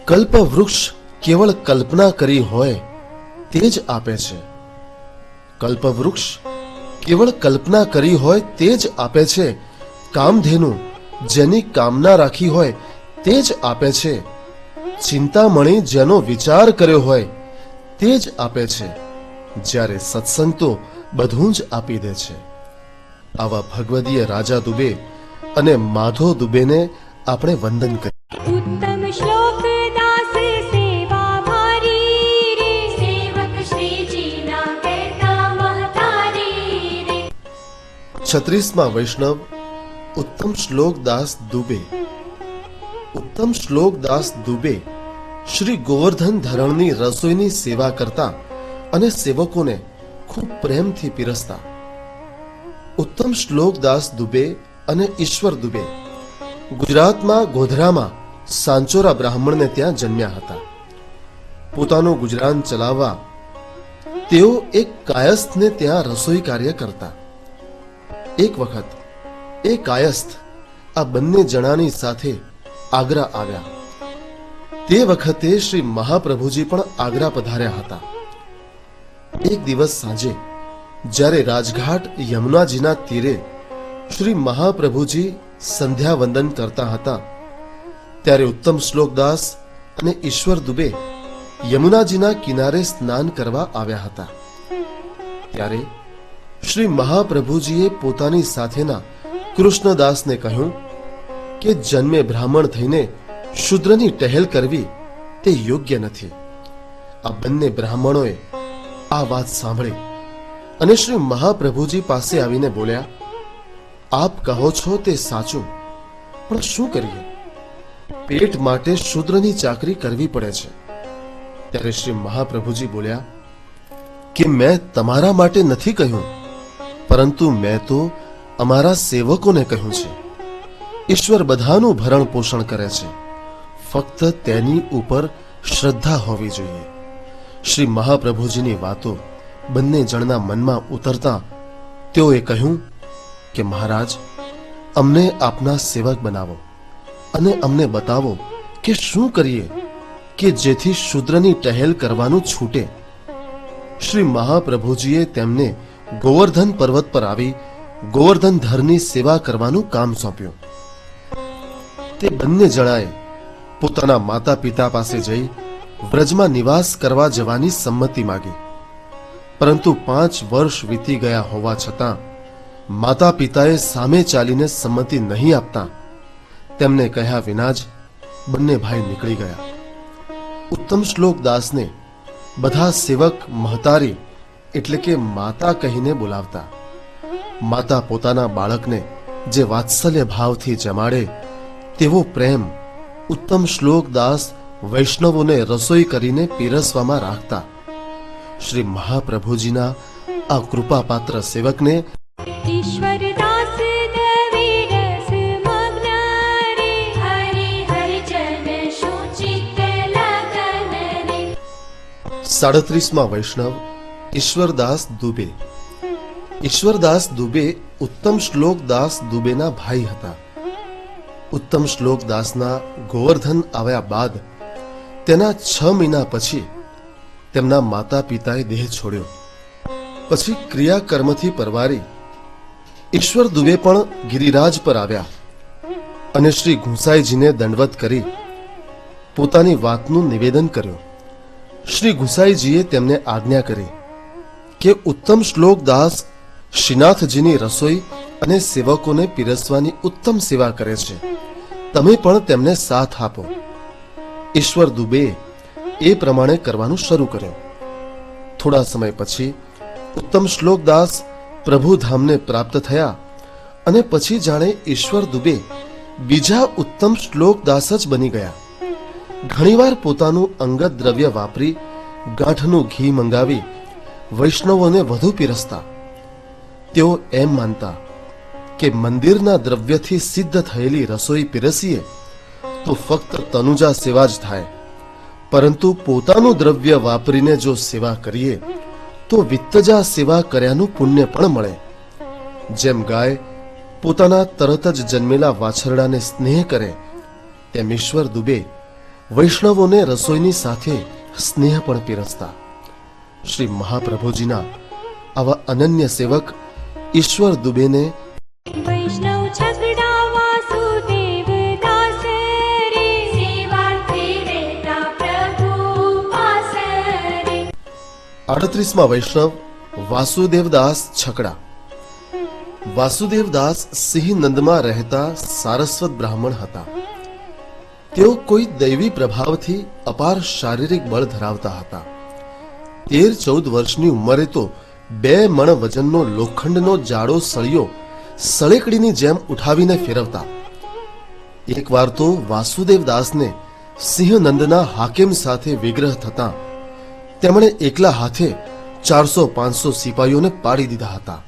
કલ્પવૃક્ષ કેવળ કલ્પના કરી હોય તે જ આપે છે. કલ્પવૃક્ષ કેવળ કલ્પના કરી હોય તે જ આપે છે. કામધેનુ જેની કામના રાખી હોય તે જ આપે છે. ચિંતામણી જેનો વિચાર કર્યો હોય તે જ આપે છે. જ્યારે સત્સંગ તો બધું જ આપી દે છે. આવા ભગવદીય રાજા દુબે અને માધવ દુબેને આપણે વંદન કરીએ. उत्तम श्लोक दास सेवा भारी रे सेवक श्री जी ना कहता महतारी रे. 36માં વૈષ્ણવ ઉત્તમ શ્લોક દાસ દુબે. ઉત્તમ શ્લોક દાસ દુબે શ્રી ગોવર્ધન ધરણની રસોઈની સેવા કરતા અને સેવકોને ખૂબ પ્રેમથી પીરસતા. ઉત્તમ શ્લોક દાસ દુબે અને ઈશ્વર દુબે ગુજરાતમાં ગોધરામાં સાંચોરા બ્રાહ્મણને ત્યાં જન્મ્યા હતા. પોતાનું ગુજરાન ચલાવવા તેઓ એક કાયસ્થને ત્યાં રસોઈ કાર્ય કરતા. એક વખત એ કાયસ્થ આ બંને જણાની સાથે આગ્રા આવ્યા. તે વખતે શ્રી મહાપ્રભુજી પણ આગ્રા પધાર્યા હતા. એક દિવસ સાંજે જ્યારે રાજઘાટ યમુનાજીના તીરે શ્રી મહાપ્રભુજી સંધ્યા વંદન કરતા હતા ત્યારે ઉત્તમ શ્લોકદાસ અને ઈશ્વર દુબે યમુનાજીના કિનારે સ્નાન કરવા આવ્યા હતા. ત્યારે શ્રી મહાપ્રભુજીએ પોતાની સાથેના કૃષ્ણદાસને કહ્યું કે જન્મે બ્રાહ્મણ થઈને શુદ્રની ટહેલ કરવી તે યોગ્ય નથી. આ બંને બ્રાહ્મણોએ આ વાત સાંભળી અને શ્રી મહાપ્રભુજી પાસે આવીને બોલ્યા, આપ કહો છો તે સાચું, પણ શું કરીએ? પેટ માટે શૂદ્રની ચાકરી કરવી પડે છે. ત્યારે શ્રી મહાપ્રભુજી બોલ્યા કે મેં તમારા માટે નથી કહ્યું, પરંતુ મેં તો અમારા સેવકોને કહ્યું છે. ઈશ્વર બધાનું ભરણ પોષણ કરે છે, ફક્ત તેની ઉપર શ્રદ્ધા હોવી જોઈએ. શ્રી મહાપ્રભુજીની વાતો બંને જણના મનમાં ઉતરતા તેઓએ કહ્યું કે મહારાજ, અમને આપના સેવક બનાવો અને અમને બતાવો કે શું કરીએ કે જેથી શૂદ્રની ટહેલ કરવાનું છૂટે. શ્રી મહાપ્રભુજીએ તેમને ગોવર્ધન પર્વત પર આવી ગોવર્ધન ધરની સેવા કરવાનું કામ સોંપ્યું. તે બંને જણાએ પોતાના માતા પિતા પાસે જઈ વ્રજમાં નિવાસ કરવા જવાની સંમતિ માગી, પરંતુ 5 વર્ષ વીતી ગયા હોવા છતાં માતા પિતાએ સામે ચાલીને સંમતિ નહીં આપતા તેમને કહ્યા વિના જ બંને ભાઈ નીકળી ગયા. ઉત્તમ શ્લોક દાસને બધા સેવક મહતારી એટલે કે માતા કહીને બોલાવતા. માતા પોતાના બાળકને જે વાત્સલ્ય ભાવથી જમાડે તેવો પ્રેમ ઉત્તમ શ્લોક દાસ વૈષ્ણવોને રસોઈ કરીને પીરસવામાં રાખતા. શ્રી મહાપ્રભુજીના આ કૃપાપાત્ર સેવકને ઈશ્વરદાસ દવે રસ મગ્ન રે, હરિ હરિ જન શું ચિત્ત લગન રે. 37માં વૈષ્ણવ ઈશ્વરદાસ દુબે. ઈશ્વરદાસ દુબે ઉત્તમ શ્લોક દાસ દુબેના ભાઈ હતા. ઉત્તમ શ્લોક દાસના ગોવર્ધન આવ્યા બાદ તેના 6 મહિના પછી તેમના માતા પિતાએ દેહ છોડ્યો. પછી ક્રિયાકર્મથી પરવારી ઈશ્વર દુબે પણ ગિરિરાજ પર આવ્યા અને શ્રી ગુંસાઈજીને દંડવત કરી પોતાની વાતનું નિવેદન કર્યું. શ્રી ગુંસાઈજીએ તેમને આજ્ઞા કરી કે ઉત્તમ શ્લોક દાસ શ્રીનાથજીની રસોઈ અને સેવકોને પીરસવાની ઉત્તમ સેવા કરે છે, તમે પણ તેમને સાથ આપો. ઈશ્વર દુબે એ પ્રમાણે કરવાનું શરૂ કર્યું. થોડા સમય પછી ઉત્તમ શ્લોક દાસ પ્રભુધામને પ્રાપ્ત થયા અને પછી જાણે ઈશ્વર દુબે બીજા ઉત્તમ શ્લોક દાસ જ બની ગયા. ઘણીવાર પોતાનું અંગત દ્રવ્ય વાપરી ગાંઠનું ઘી મંગાવી વૈષ્ણવોને વધુ પીરસતા. તેઓ એમ માનતા કે મંદિરના દ્રવ્યથી સિદ્ધ થયેલી રસોઈ પીરસીએ તો ફક્ત તનુજા સેવા જ થાય, પરંતુ પોતાનું દ્રવ્ય વાપરીને જો સેવા કરીએ તો વિત્તજા સેવા કર્યાનું પુણ્ય પણ મળે. જેમ ગાય પોતાના તરત જ જન્મેલા વાછરડાને સ્નેહ કરે તેમ ઈશ્વર દુબે વૈષ્ણવોને રસોઈની સાથે સ્નેહ પણ પીરસતા. શ્રી મહાપ્રભુજીના આવા અનન્ય સેવક ઈશ્વર દુબેને વૈષ્ણવ છગડા વાસુદેવ દાસ રે, સેવાર્થે રહેતા પ્રભુ પાસ રે. 38માં વૈષ્ણવ વાસુદેવદાસ છકડા. વાસુદેવદાસ સિંહનંદમાં રહેતા સારસ્વત બ્રાહ્મણ હતા. તેઓ કોઈ દૈવી પ્રભાવથી અપાર શારીરિક બળ ધરાવતા હતા. 13-14 વર્ષની ઉંમરે તો 2 મણ વજનનો લોખંડનો જાડો સળિયો સળેકડીની જેમ ઉઠાવીને ફેરવતા. એકવાર તો વાસુદેવદાસને સિંહનંદના હાકેમ સાથે વિગ્રહ થતા તેમણે એકલા હાથે 400-500 સિપાહીઓને પાડી દીધા હતા.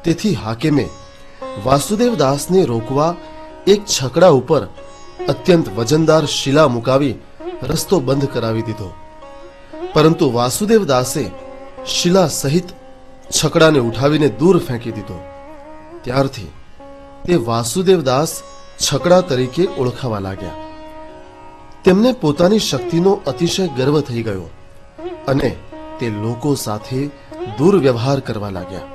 તેથી હાકેમે વાસુદેવદાસને રોકવા એક છકડા ઉપર અત્યંત વજનદાર શિલા મુકાવી રસ્તો બંધ કરાવી દીધો. પરંતુ વાસુદેવદાસે શિલા સહિત છકડાને ઉઠાવીને દૂર ફેંકી દીધો. ત્યારથી તે વાસુદેવદાસ છકડા તરીકે ઓળખાવા લાગ્યા. તેમને પોતાની શક્તિનો અતિશય ગર્વ થઈ ગયો અને તે લોકો સાથે દુર્વ્યવહાર કરવા લાગ્યા.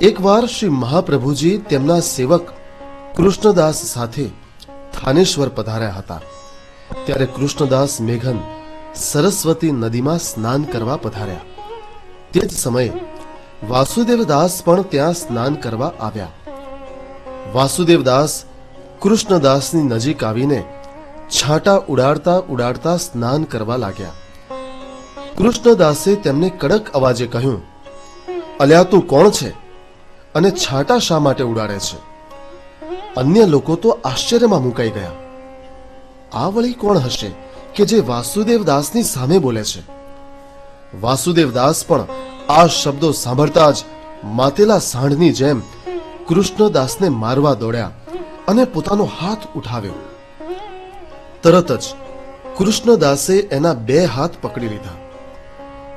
એકવાર શ્રી મહાપ્રભુજી તેમના સેવક કૃષ્ણદાસ સાથે થાનેશ્વર પધાર્યા હતા. ત્યારે કૃષ્ણદાસ મેઘન સરસ્વતી નદીમાં સ્નાન કરવા પધાર્યા. તે જ સમયે વાસુદેવદાસ પણ ત્યાં સ્નાન કરવા આવ્યા. વાસુદેવદાસ કૃષ્ણદાસની નજીક આવીને છાંટા ઉડાડતા ઉડાડતા સ્નાન કરવા લાગ્યા. કૃષ્ણદાસે તેમને કડક અવાજે કહ્યું, અલ્યા તું કોણ છે અને છાંટા શા માટે ઉડાડે છે? અન્ય લોકો તો આશ્ચર્યમાં મુકાઈ ગયા. આ વળી કોણ હશે કે જે વાસુદેવદાસની સામે બોલે છે? વાસુદેવદાસ પણ આ શબ્દો સાંભળતા જ માતેલા સાંઢની જેમ કૃષ્ણદાસને મારવા દોડ્યા અને પોતાનો હાથ ઉઠાવ્યો. તરત જ કૃષ્ણદાસે એના 2 હાથ પકડી લીધા.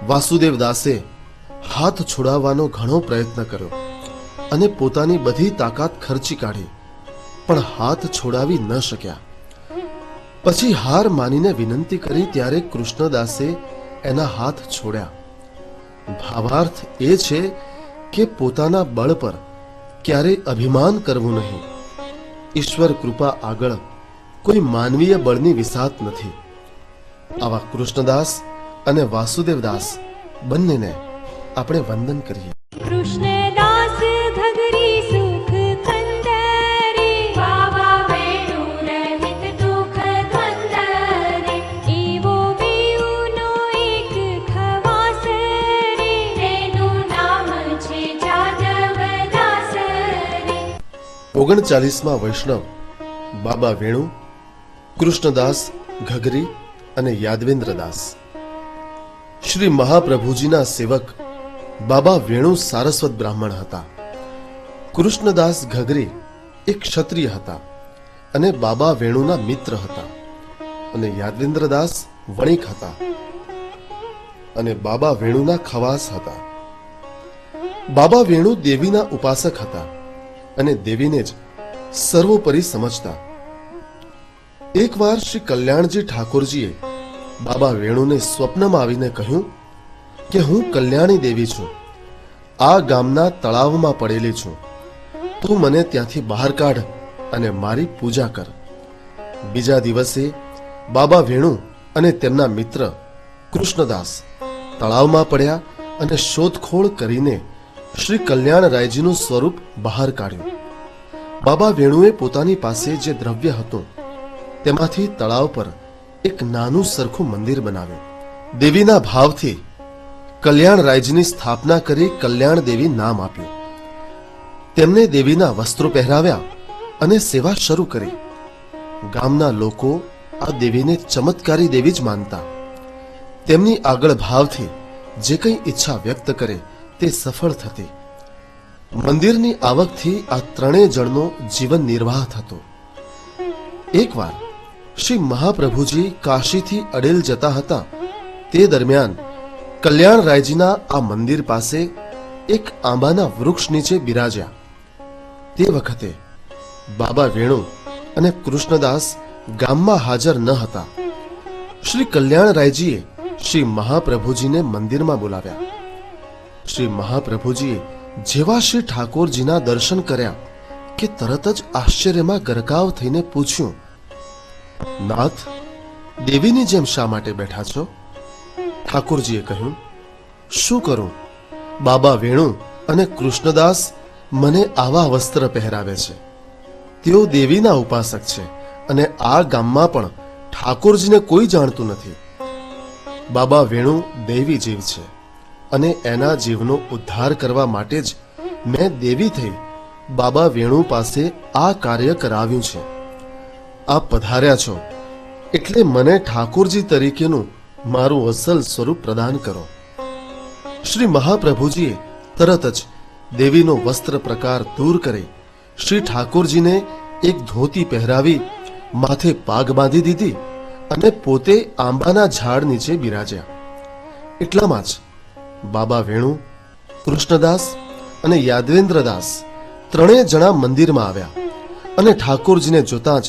વાસુદેવદાસે હાથ છોડાવવાનો ઘણો પ્રયત્ન કર્યો અને પોતાની બધી તાકાત ખર્ચી કાઢી, પણ હાથ છોડાવી ન શક્યા. પછી હાર માનીને વિનંતી કરી ત્યારે કૃષ્ણદાસે એના હાથ છોડ્યા. ભાવાર્થ એ છે કે પોતાના બળ પર ક્યારેય અભિમાન કરવું નહીં. ઈશ્વર કૃપા આગળ કોઈ માનવીય બળની વિસાત નથી. આવા કૃષ્ણદાસ અને વાસુદેવદાસ બંનેને આપણે વંદન કરીએ. કૃષ્ણદાસ ઘઘરી સુખ કંદરે, બાવા વેણુ રહિત દુઃખ કંદરે, એવો બેઉનો એક ખવાસ રે, તેનું નામ છે જાદવદાસ રે. 39માં વૈષ્ણવ બાબા વેણુ, કૃષ્ણદાસ ઘઘરી અને યાદવેન્દ્રદાસ. શ્રી મહાપ્રભુજીના સેવક બાબા વેણુ સારસ્વત બ્રાહ્મણ હતા. કૃષ્ણદાસ ઘઘરી એક ક્ષત્રિય હતા અને બાબા વેણુના મિત્ર હતા. અને યાદવેન્દ્રદાસ વણિક હતા અને બાબા વેણુના ખવાસ હતા. બાબા વેણુ દેવીના ઉપાસક હતા અને દેવીને જ સર્વોપરી સમજતા. એકવાર શ્રી કલ્યાણજી ઠાકોરજીએ બાબા વેણુને સ્વપ્નમાં આવીને કહ્યું કે હું કલ્યાણી દેવી છું, આ ગામના તળાવમાં પડેલી છું, તું મને ત્યાંથી બહાર કાઢ અને મારી પૂજા કર. બીજા દિવસે બાબા વેણુ અને તેમના મિત્ર કૃષ્ણદાસ તળાવમાં પડ્યા અને શોધખોળ કરીને શ્રી કલ્યાણરાયજીનું સ્વરૂપ બહાર કાઢ્યું. બાબા વેણુએ પોતાની પાસે જે દ્રવ્ય હતું તેમાંથી તળાવ પર એક નાનું સરખું મંદિર બનાવ્યું. દેવીના ભાવથી કલ્યાણરાયજીની સ્થાપના કરી કલ્યાણ દેવી નામ આપ્યું. તેમને દેવીના વસ્ત્રો પહેરાવ્યા અને સેવા શરૂ કરી. ગામના લોકો આ દેવીને ચમત્કારી દેવી જ માનતા. તેમની આગળ ભાવથી જે કંઈ ઈચ્છા વ્યક્ત કરે તે સફળ થતી. મંદિરની આવકથી આ ત્રણેય જણનો જીવન નિર્વાહ થતો. એકવાર શ્રી મહાપ્રભુજી કાશીથી અડેલ જતા હતા તે દરમિયાન કલ્યાણરાયજીના આ મંદિર પાસે એક આંબાના વૃક્ષ નીચે બિરાજ્યા. તે વખતે બાબા વેણુ અને કૃષ્ણદાસ ગામમાં હાજર ન હતા. શ્રી કલ્યાણરાયજીએ શ્રી મહાપ્રભુજીને મંદિરમાં બોલાવ્યા. શ્રી મહાપ્રભુજીએ જેવા શ્રી ઠાકોરજીના દર્શન કર્યા કે તરત જ આશ્ચર્યમાં ગરકાવ થઈને પૂછ્યું, નાથ, દેવીની જેમ શા માટે બેઠા છો? ઠાકોરજીએ કહ્યું, શું કરું? બાબા વેણુ અને કૃષ્ણદાસ મને આવા વસ્ત્ર પહેરાવે છે. તેઓ દેવીના ઉપાસક છે અને આ ગામમાં પણ ઠાકોરજીને કોઈ જાણતું નથી. બાબા વેણુ દૈવી જીવ છે અને એના જીવનો ઉદ્ધાર કરવા માટે જ મેં દેવી થઈ બાબા વેણુ પાસે આ કાર્ય કરાવ્યું છે. આપ પધાર્યા છો એટલે મને ઠાકોરજી તરીકેનું મારું અસલ સ્વરૂપ પ્રદાન કરો. શ્રી મહાપ્રભુજીએ તરત જ દેવીનો વસ્ત્ર પ્રકાર દૂર કરી શ્રી ઠાકોરજીને એક ધોતી પહેરાવી માથે પાગ બાંધી દીધી અને પોતે આંબાના ઝાડ નીચે બિરાજ્યા. એટલામાં જ બાબા વેણુ, કૃષ્ણદાસ અને યાદવેન્દ્રદાસ ત્રણેય જણા મંદિરમાં આવ્યા અને ઠાકોરજીને જોતા જ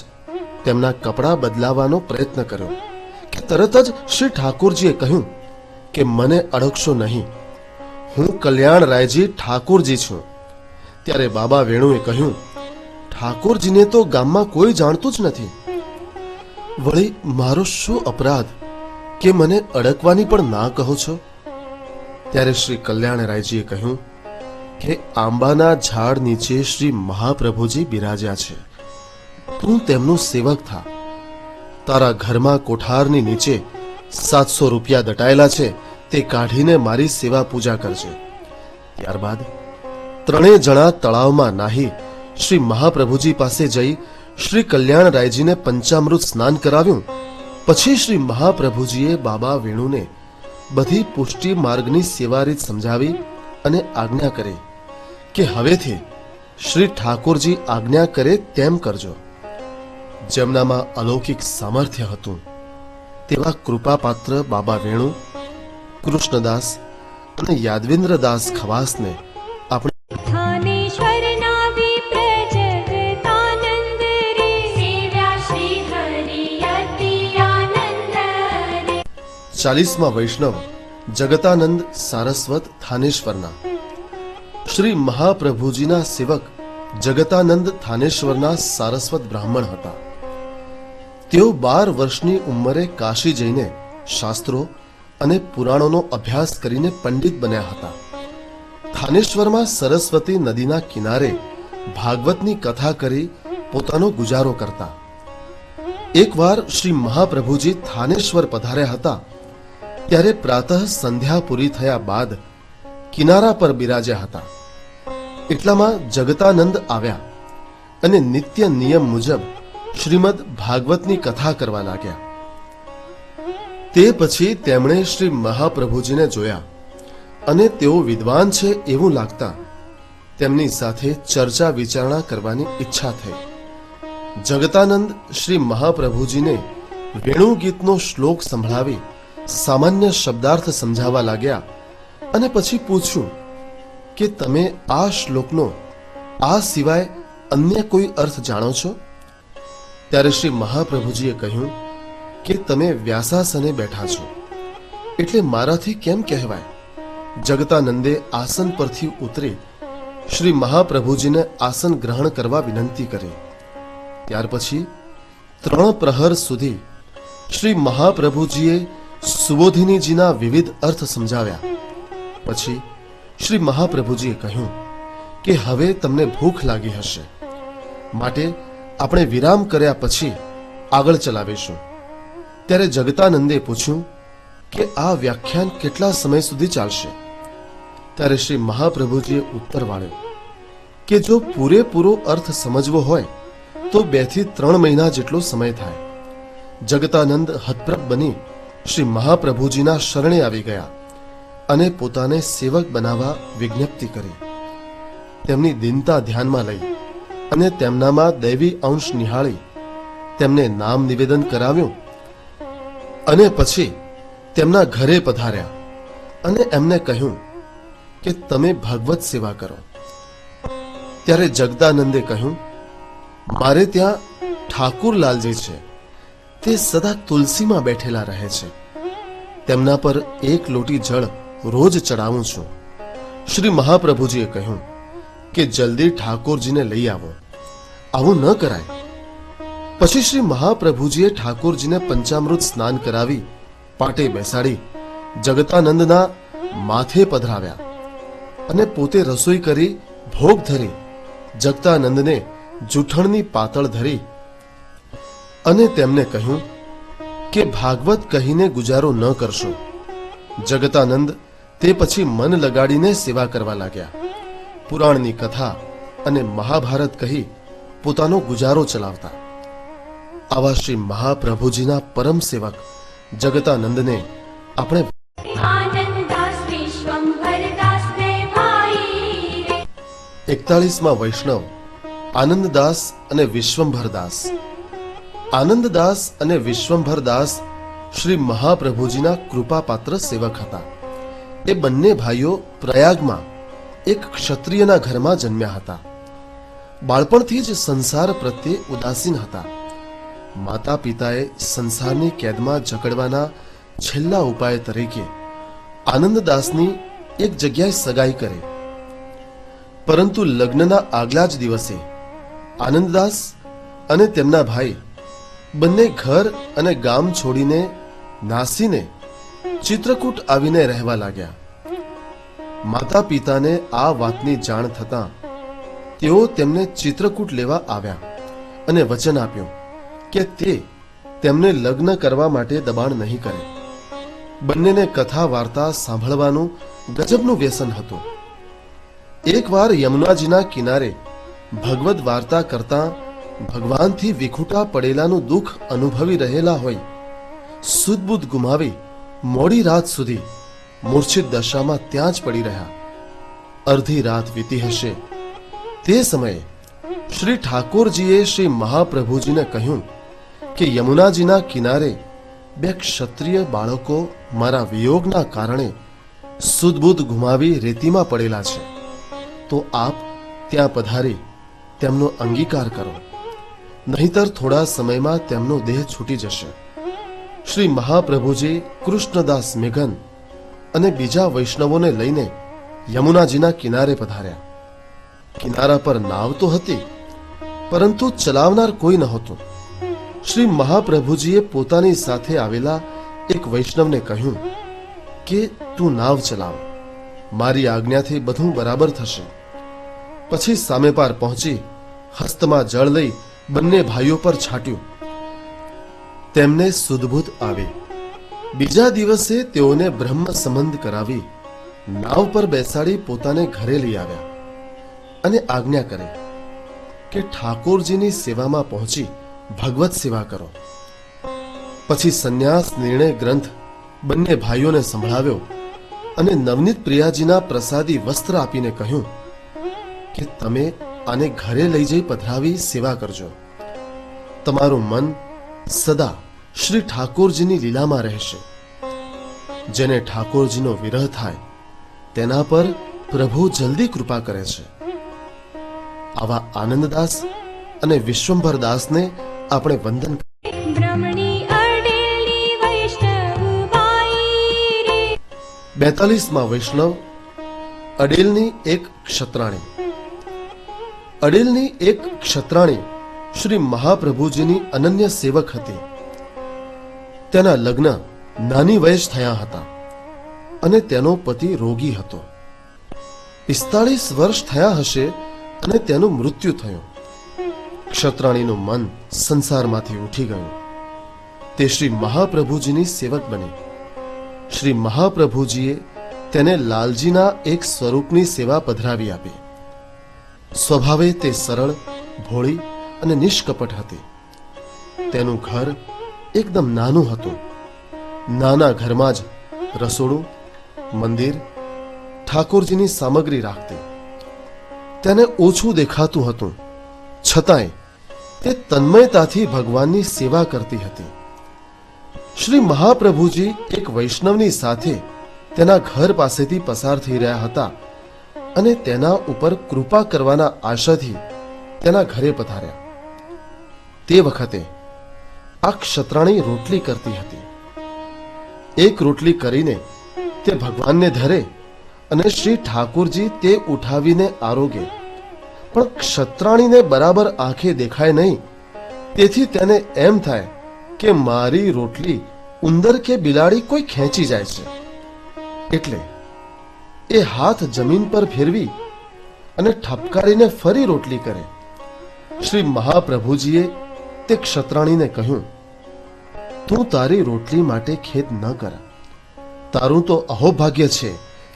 તેમના કપડાં બદલાવવાનો પ્રયત્ન કર્યો કે તરત જ શ્રી ઠાકોરજીએ કહ્યું કે મને અડકશો નહીં, હું કલ્યાણરાયજી ઠાકોરજી છું. ત્યારે બાબા વેણુએ કહ્યું, ઠાકોરજીને તો ગામમાં કોઈ જાણતું જ નથી. વળી મારો શું અપરાધ કે મને અડકવાની પણ ના કહો છો? ત્યારે શ્રી કલ્યાણરાયજીએ કહ્યું કે આંબાના ઝાડ નીચે શ્રી મહાપ્રભુજી બિરાજ્યા છે, તું તેમનું સેવક થા. તારા ઘરમાં કોઠારની નીચે 700 રૂપિયા દટાયેલા છે, તે કાઢીને મારી સેવા પૂજા કરજે. ત્યારબાદ ત્રણેય જણા તળાવમાં નાહી શ્રી મહાપ્રભુજી પાસે જઈ શ્રી કલ્યાણરાયજીને પંચામૃત સ્નાન કરાવ્યું. પછી શ્રી મહાપ્રભુજીએ બાબા વેણુને બધી પુષ્ટિ માર્ગની સેવા રીત સમજાવી અને આજ્ઞા કરી કે હવેથી શ્રી ઠાકોરજી આજ્ઞા કરે તેમ કરજો. જેમનામાં અલૌકિક સામર્થ્ય હતું તેવા કૃપાપાત્ર બાબા વેણુ, કૃષ્ણદાસ અને યાદવેન્દ્રદાસ ખવાસને આપણે થાનેશ્વરના વિપ્ર જગતાનંદ રે, સેવ્યા શ્રી હરિ અતિ આનંદ રે. 40માં વૈષ્ણવ જગતાનંદ સારસ્વત થાનેશ્વરના. શ્રી મહાપ્રભુજીના સેવક જગતાનંદ થાનેશ્વરના સારસ્વત બ્રાહ્મણ હતા. તેઓ 12 વર્ષની ઉંમરે કાશી જઈને શાસ્ત્રો અને પુરાણોનો અભ્યાસ કરીને પંડિત બન્યા હતા. થાનેશ્વરમાં સરસ્વતી નદીના કિનારે ભાગવતની કથા કરી પોતાનો ગુજારો કરતા. એકવાર શ્રી મહાપ્રભુજી થાનેશ્વર પધાર્યા હતા ત્યારે પ્રાતઃ સંધ્યા પૂરી થયા બાદ કિનારા પર બિરાજ્યા હતા. એટલામાં જગતાનંદ આવ્યા અને નિત્ય નિયમ મુજબ શ્રીમદ ભાગવતની કથા કરવા લાગ્યા. તે પછી તેમણે શ્રી મહાપ્રભુજીને જોયા અને તેઓ વિદ્વાન છે એવું લાગતા તેમની સાથે ચર્ચા વિચારણા કરવાની ઈચ્છા થઈ. જગતાનંદ શ્રી મહાપ્રભુજીને વેણુ ગીતનો શ્લોક સંભળાવી સામાન્ય શબ્દાર્થ સમજાવવા લાગ્યા અને પછી પૂછ્યું કે તમે આ શ્લોકનો આ સિવાય અન્ય કોઈ અર્થ જાણો છો? ત્યારે શ્રી મહાપ્રભુજીએ કહ્યું કે તમે વ્યાસાસને બેઠા છો એટલે મારાથી કેમ કહેવાય? જગતાનંદે આસન પરથી ઉતરી શ્રી મહાપ્રભુજીને આસન ગ્રહણ કરવા વિનંતી કરી. ત્યાર પછી 3 પ્રહર સુધી શ્રી મહાપ્રભુજીએ સુબોધિનીજીના વિવિધ અર્થ સમજાવ્યા. પછી શ્રી મહાપ્રભુજીએ કહ્યું કે હવે તમને ભૂખ લાગી હશે, માટે આપણે વિરામ કર્યા પછી આગળ ચલાવીશું. ત્યારે જગતાનંદે પૂછ્યું કે આ વ્યાખ્યાન કેટલા સમય સુધી ચાલશે? ત્યારે શ્રી મહાપ્રભુજીએ ઉત્તર વાળ્યો કે જો પૂરેપૂરો અર્થ સમજવો હોય તો 2 થી 3 મહિના જેટલો સમય થાય. જગતાનંદ હતપ્રભ બની શ્રી મહાપ્રભુજીના શરણે આવી ગયા અને પોતાને સેવક બનાવવા વિજ્ઞપ્તિ કરી. તેમની દીનતા ધ્યાનમાં લઈ અને તેમનામાં દૈવી અંશ નિહાળી તેમને નામ નિવેદન કરાવ્યું અને પછી તેમના ઘરે પધાર્યા અને એમને કહ્યું કે તમે ભગવત સેવા કરો. ત્યારે જગદાનંદે કહ્યું, મારે ત્યાં ઠાકુરલાલજી છે, તે સદા તુલસીમાં બેઠેલા રહે છે, તેમના પર 1 લોટી જળ રોજ ચડાવું છું. શ્રી મહાપ્રભુજીએ કહ્યું કે જલ્દી ઠાકોરજીને લઈ આવો, આવું ન કરાય. પછી શ્રી મહાપ્રભુજીએ ઠાકોરજીને પંચામૃત સ્નાન કરાવી પાટે બેસાડી જગતાનંદના માથે પધરાવ્યા અને પોતે રસોઈ કરી ભોગ ધરી જગતાનંદને જૂઠણની પાતળ ધરી અને તેમને કહ્યું કે ભાગવત કહીને ગુજારો ન કરશો. જગતાનંદ તે પછી મન લગાડીને સેવા કરવા લાગ્યા. પુરાણની કથા અને મહાભારત કહી પોતાનો ગુજારો ચલાવતા. આવા શ્રી મહાપ્રભુજીના પરમ સેવક જગતાનંદને આપણે આનંદાસ વિશ્વંભરદાસ બે ભાઈ રે. 41માં વૈષ્ણવ આનંદદાસ અને વિશ્વંભરદાસ. આનંદદાસ અને વિશ્વંભરદાસ શ્રી મહાપ્રભુજીના કૃપાપાત્ર સેવક હતા. એ બંને ભાઈઓ પ્રયાગમાં એક ક્ષત્રિયના ઘરમાં જન્મ્યા હતા. બાળપણથી જ સંસાર પ્રત્યે ઉદાસીન હતા. માતા પિતાએ સંસારની કેદમાં જકડવાના છેલ્લા ઉપાય તરીકે આનંદદાસની એક જગ્યાએ સગાઈ કરી. પરંતુ લગ્નના આગલા જ દિવસે આનંદદાસ અને તેમના ભાઈ બંને ઘર અને ગામ છોડીને નાસીને ચિત્રકૂટ આવીને રહેવા લાગ્યા. માતા પિતાને આ વાતની જાણ થતાં તેઓ તેમને ચિત્રકૂટ લેવા આવ્યા અને વચન આપ્યું કે તે તેમને લગ્ન કરવા માટે દબાણ નહીં કરે. બંનેને કથા વાર્તા સાંભળવાનું ગજબનું વ્યસન હતું. એકવાર યમુનાજીના કિનારે ભગવદ વાર્તા કરતા ભગવાનથી વિખૂટા પડેલાનું દુઃખ અનુભવી રહેલા હોય સુદબુદ્ધ ગુમાવી મોડી રાત સુધી મૂર્છિત દશામાં ત્યાં જ પડી રહ્યા. અડધી રાત વીતી હશે તે સમયે શ્રી ઠાકોરજીએ શ્રી મહાપ્રભુજીને કહ્યું કે યમુનાજીના કિનારે 2 ક્ષત્રિય બાળકો મારા વિયોગના કારણે સુદબુદ્ધ ગુમાવી રેતીમાં પડેલા છે, તો આપ ત્યાં પધારી તેમનો અંગીકાર કરો, નહીતર થોડા સમયમાં તેમનો દેહ છૂટી જશે. શ્રી મહાપ્રભુજી કૃષ્ણદાસ મેઘન અને બીજા વૈષ્ણવોને લઈને યમુનાજીના કિનારે પધાર્યા. કિનારા પર નાવ તો હતી, પરંતુ ચલાવનાર કોઈ નહોતું. શ્રી મહાપ્રભુજીએ પોતાની સાથે આવેલા એક વૈષ્ણવને કહ્યું કે તું નાવ ચલાવ, મારી આજ્ઞાથી બધું બરાબર થશે. પછી સામે પાર પહોંચી હસ્તમાં જળ લઈ બંને ભાઈઓ પર છાંટ્યું. તેમને સુધબુધ આવી. બીજા દિવસે તેઓને બ્રહ્મ સંબંધ કરાવી નાવ પર બેસાડી પોતાને ઘરે લઈ આવ્યા અને આજ્ઞા કરી કે ઠાકોરજીની સેવામાં પહોંચી ભગવત સેવા કરો. પછી સંન્યાસ નિર્ણય ગ્રંથ બંને ભાઈઓને સંભળાવ્યો અને નવનીત પ્રિયાજીના પ્રસાદી વસ્ત્ર આપીને કહ્યું કે તમે આને ઘરે લઈ જઈ પધરાવી સેવા કરજો. તમારું મન સદા શ્રી ઠાકોરજીની લીલામાં રહેશે. જેને ઠાકોરજીનો વિરહ થાય તેના પર પ્રભુ જલ્દી કૃપા કરે છે. આવા આનંદદાસ અને વિશ્વંભર દાસને આપણે વંદન. બ્રહ્મણી અડેલી વૈષ્ણવ બાઈ રે. 42માં વૈષ્ણવ અડેલની એક ક્ષત્રાણી. અડેલની એક ક્ષત્રાણી શ્રી મહાપ્રભુજીની અનન્ય સેવક હતી. તેના લગ્ન નાની વયે જ થયા હતા અને તેનો પતિ રોગી હતો. 45 વર્ષ થયા હશે અને તેનું મૃત્યુ થયું. ક્ષત્રાણીનું મન સંસારમાંથી ઉઠી ગયું. તે શ્રી મહાપ્રભુજીની સેવક બની. શ્રી મહાપ્રભુજીએ તેને લાલજીના એક સ્વરૂપની સેવા પધરાવી આપી. સ્વભાવે તે સરળ, ભોળી અને નિષ્કપટ હતી. તેનું ઘર એકદમ નાનું હતું. નાના ઘરમાં જ રસોડું, મંદિર, ઠાકોરજીની સામગ્રી રાખતી. તેને ઓછું દેખાતું હતું, છતાંય તે તન્મયતાથી ભગવાનની સેવા કરતી હતી. શ્રી મહાપ્રભુજી એક વૈષ્ણવની સાથે તેના ઘર પાસેથી પસાર થઈ રહ્યા હતા અને તેના ઉપર કૃપા કરવાના આશાથી તેના ઘરે પધાર્યા. તે વખતે આ ક્ષત્રાણી રોટલી કરતી હતી. એક રોટલી કરીને તે ભગવાનને ધરે અને શ્રી ઠાકોરજી તે ઉઠાવીને આરોગે, પણ ક્ષત્રાણીને બરાબર આંખે દેખાય નહીં. તેથી તેને એમ થાય કે મારી રોટલી ઉંદર કે બિલાડી કોઈ ખેંચી જાય છે. એટલે એ હાથ જમીન પર ફેરવી અને ઠપકારીને ફરી રોટલી કરે. શ્રી મહાપ્રભુજીએ તે ક્ષત્રાણીને કહ્યું, તું તારી રોટલી માટે ખેદ ન કર. તારું તો અહોભાગ્ય છે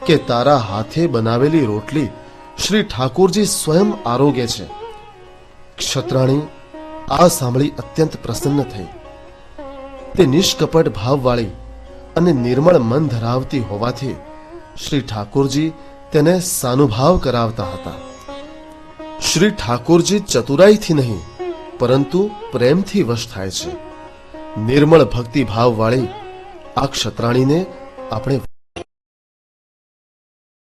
કે તારા હાથે બનાવેલી રોટલી શ્રી ઠાકોરજી સ્વયં આરોગે છે. ક્ષત્રાણી આ સાંભળી અત્યંત પ્રસન્ન થઈ. તે નિષ્કપટ ભાવવાળી અને નિર્મળ મન ધરાવતી હોવાથી શ્રી ઠાકોરજી તેને સાનુભાવ કરાવતા હતા. શ્રી ઠાકોરજી ચતુરાઈથી નહીં પરંતુ પ્રેમથી વશ થાય છે. નિર્મળ ભક્તિ ભાવવાળી આ ક્ષત્રાણીને આપણે